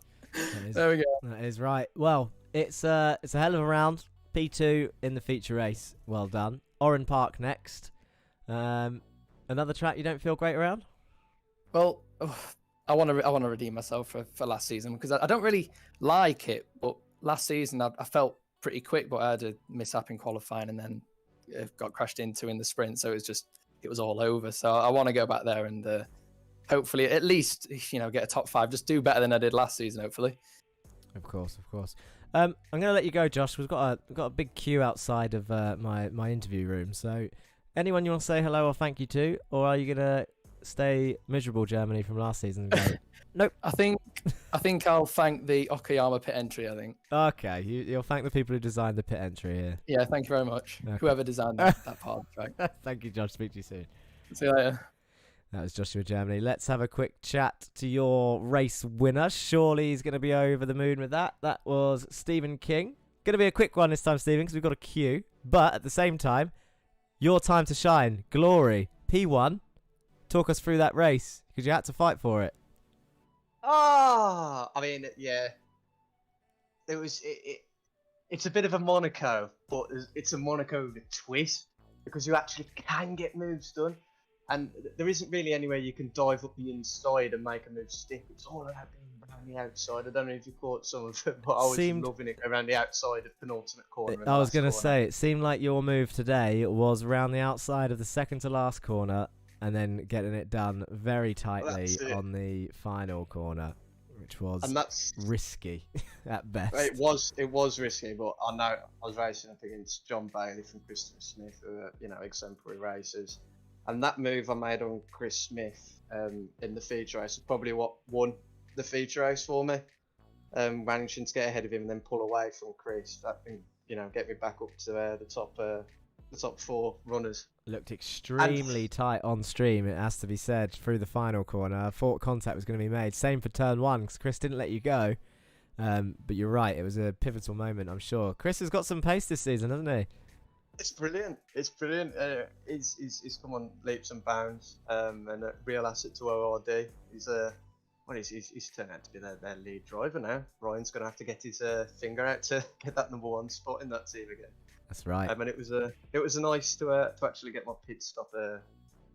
there we go. That is right. Well, it's a hell of a round. P2 in the feature race. Well done. Oran Park next. Another track you don't feel great around? Well, I want to redeem myself for last season, because I don't really like it. But last season I felt pretty quick, but I had a mishap in qualifying and then got crashed into in the sprint. So it was all over. So I want to go back there and hopefully at least get a top 5. Just do better than I did last season, hopefully. Of course. I'm gonna let you go, Josh. We've got a big queue outside of my interview room. So anyone you want to say hello or thank you to, or are you gonna stay miserable Germany from last season? And go, nope. I think I'll thank the Okayama pit entry. I think. Okay, you'll thank the people who designed the pit entry here. Yeah, thank you very much. Okay. Whoever designed that part of the track. Thank you, Josh. Speak to you soon. See you later. That was Joshua Germany. Let's have a quick chat to your race winner. Surely he's going to be over the moon with that. That was Stephen King. Going to be a quick one this time, Stephen, because we've got a queue. But at the same time, your time to shine. Glory. P1. Talk us through that race, because you had to fight for it. I mean, yeah. It's a bit of a Monaco, but it's a Monaco with a twist, because you actually can get moves done. And there isn't really anywhere you can dive up the inside and make a move stick. It's all about being around the outside. I don't know if you caught some of it, but I was loving it around the outside of penultimate corner. I was going to say, it seemed like your move today was around the outside of the second to last corner and then getting it done very tightly on the final corner, which was risky at best. It was risky, but I know I was racing up against John Bailey from Christopher Smith, who are, exemplary racers. And that move I made on Chris Smith in the feature race is probably what won the feature race for me. Managing to get ahead of him and then pull away from Chris, that get me back up to the top 4 runners. Looked extremely tight on stream, it has to be said, through the final corner. I thought contact was going to be made. Same for turn 1, because Chris didn't let you go. But you're right, it was a pivotal moment, I'm sure. Chris has got some pace this season, hasn't he? It's brilliant. He's come on leaps and bounds, and a real asset to ORD. He's turned out to be their lead driver now. Ryan's going to have to get his finger out to get that number 1 spot in that team again. That's right. And it was nice to actually get my pit stop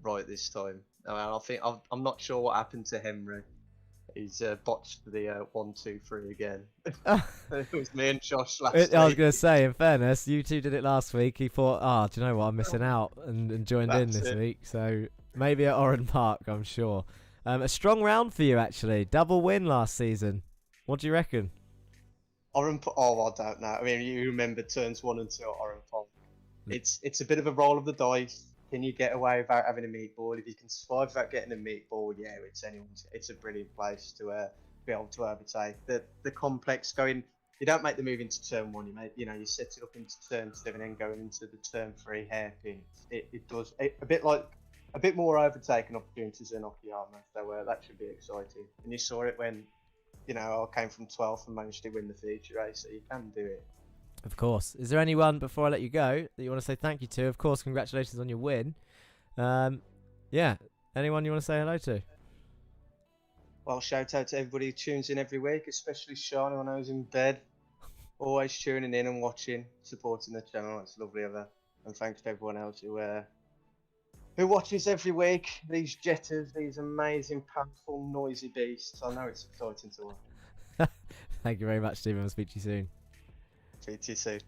right this time. I'm not sure what happened to Henry. He's botched the 1, 2, 3 again. It was me and Josh last week. I was going to say, in fairness, you two did it last week. He thought, do you know what, I'm missing out, and joined in this week. So maybe at Oran Park, I'm sure. A strong round for you, actually. Double win last season. What do you reckon? I don't know. I mean, you remember turns 1 and 2 at Oran Park. it's a bit of a roll of the dice. Can you get away without having a meatball? If you can survive without getting a meatball, yeah, it's a brilliant place to be able to overtake. The complex going, you don't make the move into turn one, you set it up into turn 7 and going into the turn 3 hairpin. It does a bit more overtaking opportunities than Okayama, so that should be exciting. And you saw it when, I came from 12th and managed to win the feature race, so you can do it. Of course. Is there anyone, before I let you go, that you want to say thank you to? Of course, congratulations on your win. Yeah, anyone you want to say hello to? Well, shout out to everybody who tunes in every week, especially Sean, who I know is in bed. Always tuning in and watching, supporting the channel. It's lovely of her. And thanks to everyone else who watches every week. These Jettas, these amazing, powerful, noisy beasts. I know it's exciting to watch. Thank you very much, Stephen. I'll speak to you soon. Speak to you soon.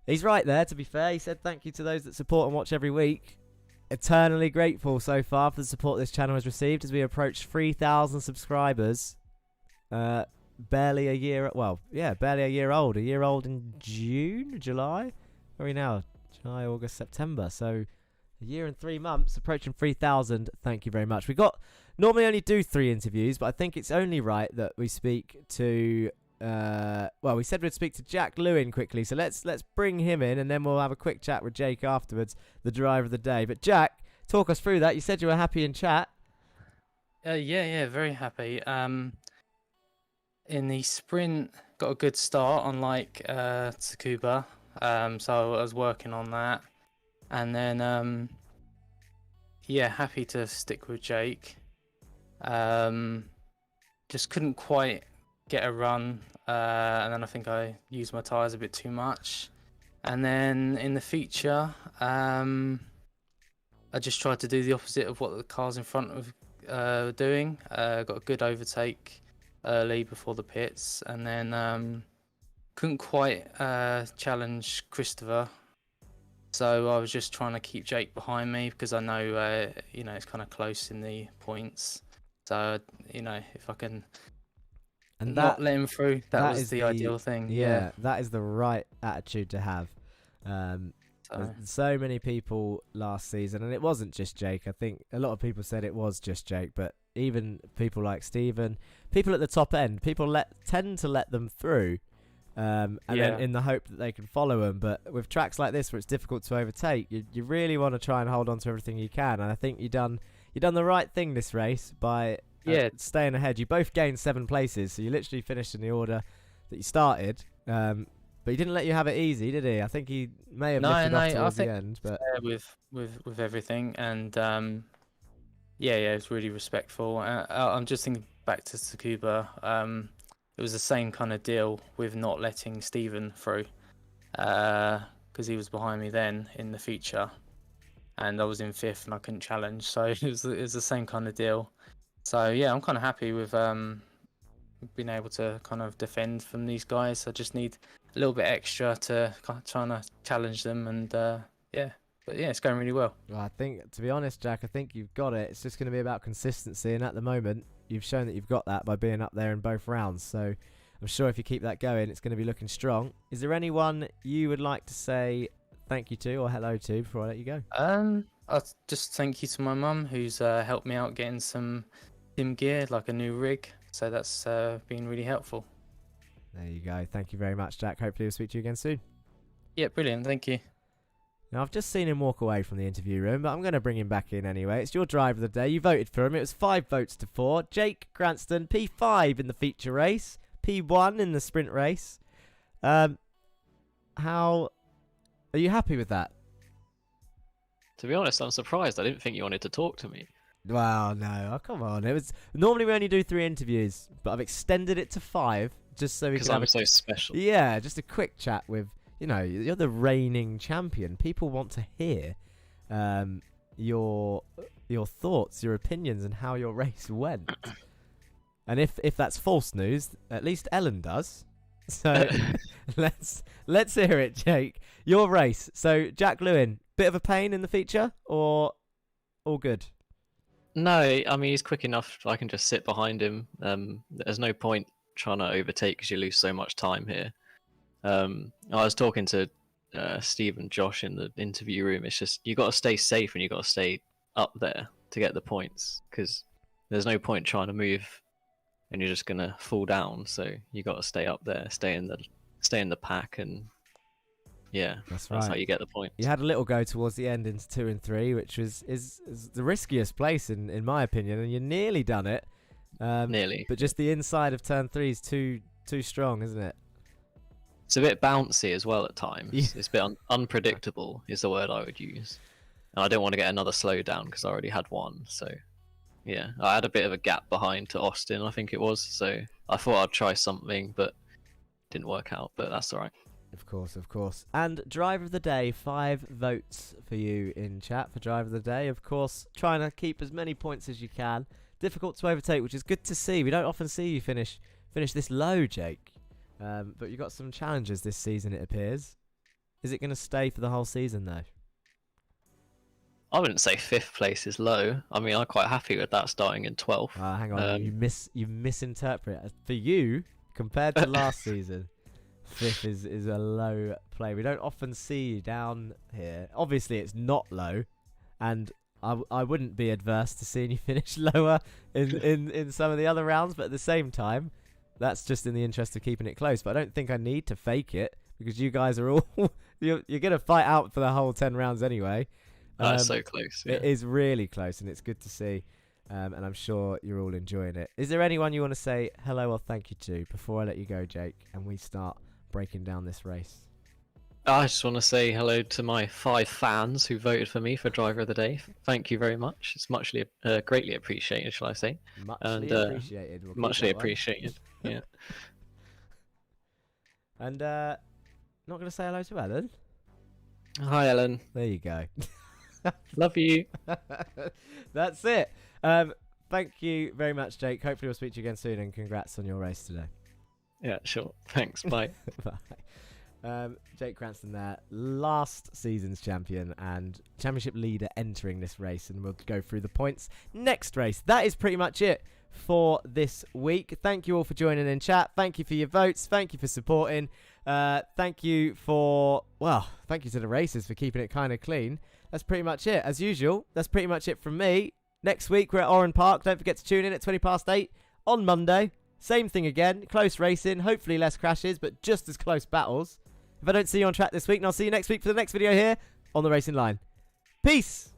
He's right there, to be fair. He said thank you to those that support and watch every week. Eternally grateful so far for the support this channel has received as we approach 3,000 subscribers. Barely a year old. A year old in July? Where are we now? July, August, September. So a year and 3 months, approaching 3,000. Thank you very much. We normally only do 3 interviews, but I think it's only right that we speak to we said we'd speak to Jack Lewin quickly, so let's bring him in and then we'll have a quick chat with Jake afterwards, the driver of the day. But Jack, talk us through that. You said you were happy in chat. Yeah, very happy. In the sprint, got a good start, unlike Tsukuba. So I was working on that, and then happy to stick with Jake. Just couldn't quite get a run, and then I think I used my tyres a bit too much. And then in the feature, I just tried to do the opposite of what the cars in front of were doing. Got a good overtake early before the pits, and then couldn't quite challenge Christopher. So I was just trying to keep Jake behind me because I know it's kind of close in the points. So if I can not let him through, that was the ideal thing. Yeah, that is the right attitude to have. So many people last season, and it wasn't just Jake. I think a lot of people said it was just Jake, but even people like Steven, people at the top end, people tend to let them through, then in the hope that they can follow them. But with tracks like this where it's difficult to overtake, you really want to try and hold on to everything you can. And I think you done the right thing this race by staying ahead. You both gained 7 places, so you literally finished in the order that you started. But he didn't let you have it easy, did he? I think he may have lifted off towards the end. But with everything, and it was really respectful. I'm just thinking back to Tsukuba. It was the same kind of deal with not letting Steven through, because he was behind me then in the feature, and I was in 5th and I couldn't challenge. So it was the same kind of deal. So yeah, I'm kind of happy with being able to kind of defend from these guys. I just need a little bit extra to trying to challenge them, and it's going really well. Well, I think, to be honest, Jack, I think you've got it. It's just going to be about consistency, and at the moment, you've shown that you've got that by being up there in both rounds. So I'm sure if you keep that going, it's going to be looking strong. Is there anyone you would like to say thank you to or hello to before I let you go? I'll just thank you to my mum, who's helped me out getting some sim gear, like a new rig. So that's been really helpful. There you go. Thank you very much, Jack. Hopefully we'll speak to you again soon. Yeah, brilliant. Thank you. Now, I've just seen him walk away from the interview room, but I'm going to bring him back in anyway. It's your driver of the day. You voted for him. It was 5 votes to 4. Jake Cranston, P5 in the feature race, P1 in the sprint race. How are you happy with that? To be honest, I'm surprised. I didn't think you wanted to talk to me. Well, no. Oh, come on. It was normally we only do 3 interviews, but I've extended it to 5 just so we can have I'm so special. Yeah, just a quick chat with, you're the reigning champion. People want to hear your thoughts, your opinions, and how your race went. And if that's false news, at least Ellen does. So let's hear it, Jake. Your race. So Jack Lewin, bit of a pain in the feature, or all good? No, I mean, he's quick enough. I can just sit behind him. There's no point trying to overtake because you lose so much time here. I was talking to Steve and Josh in the interview room. It's just you got to stay safe and you got to stay up there to get the points, because there's no point trying to move and you're just gonna fall down. So you got to stay up there, stay in the pack, and yeah, That's that's how right. you get the points. You had a little go towards the end into 2 and 3, which is the riskiest place in my opinion, and you nearly done it. Nearly. But just the inside of turn 3 is too strong, isn't it? It's a bit bouncy as well at times. Yeah. It's a bit unpredictable is the word I would use. And I don't want to get another slowdown because I already had one. So yeah, I had a bit of a gap behind to Austin, I think it was. So I thought I'd try something, but didn't work out. But that's all right. Of course, of course. And driver of the day, 5 votes for you in chat for driver of the day. Of course, trying to keep as many points as you can. Difficult to overtake, which is good to see. We don't often see you finish this low, Jake. But you got some challenges this season, it appears. Is it going to stay for the whole season, though? I wouldn't say 5th place is low. I mean, I'm quite happy with that starting in 12th. Hang on, you misinterpret it. For you, compared to last season, 5th is a low play. We don't often see you down here. Obviously, it's not low, and I wouldn't be adverse to seeing you finish lower in some of the other rounds, but at the same time, that's just in the interest of keeping it close. But I don't think I need to fake it, because you guys are all you're going to fight out for the whole 10 rounds anyway. That's so close. Yeah. It is really close, and it's good to see. And I'm sure you're all enjoying it. Is there anyone you want to say hello or thank you to before I let you go, Jake, and we start breaking down this race? I just want to say hello to my 5 fans who voted for me for driver of the day. Thank you very much. It's greatly appreciated, shall I say? Muchly appreciated. We'll keep Muchly that one. appreciated. Yeah. And not going to say hello to Ellen? Hi, Ellen. There you go. Love you. That's it. Thank you very much, Jake. Hopefully we'll speak to you again soon, and congrats on your race today. Yeah, sure. Thanks. Bye. Bye. Jake Cranston there, last season's champion and championship leader entering this race, and we'll go through the points next race. That is pretty much it for this week. Thank you all for joining in chat. Thank you for your votes. Thank you for supporting. Thank you to the racers for keeping it kind of clean. That's pretty much it. As usual, that's pretty much it from me. Next week, we're at Oran Park. Don't forget to tune in at 8:20 on Monday. Same thing again. Close racing. Hopefully less crashes, but just as close battles. If I don't see you on track this week, then I'll see you next week for the next video here on the Racing Line. Peace!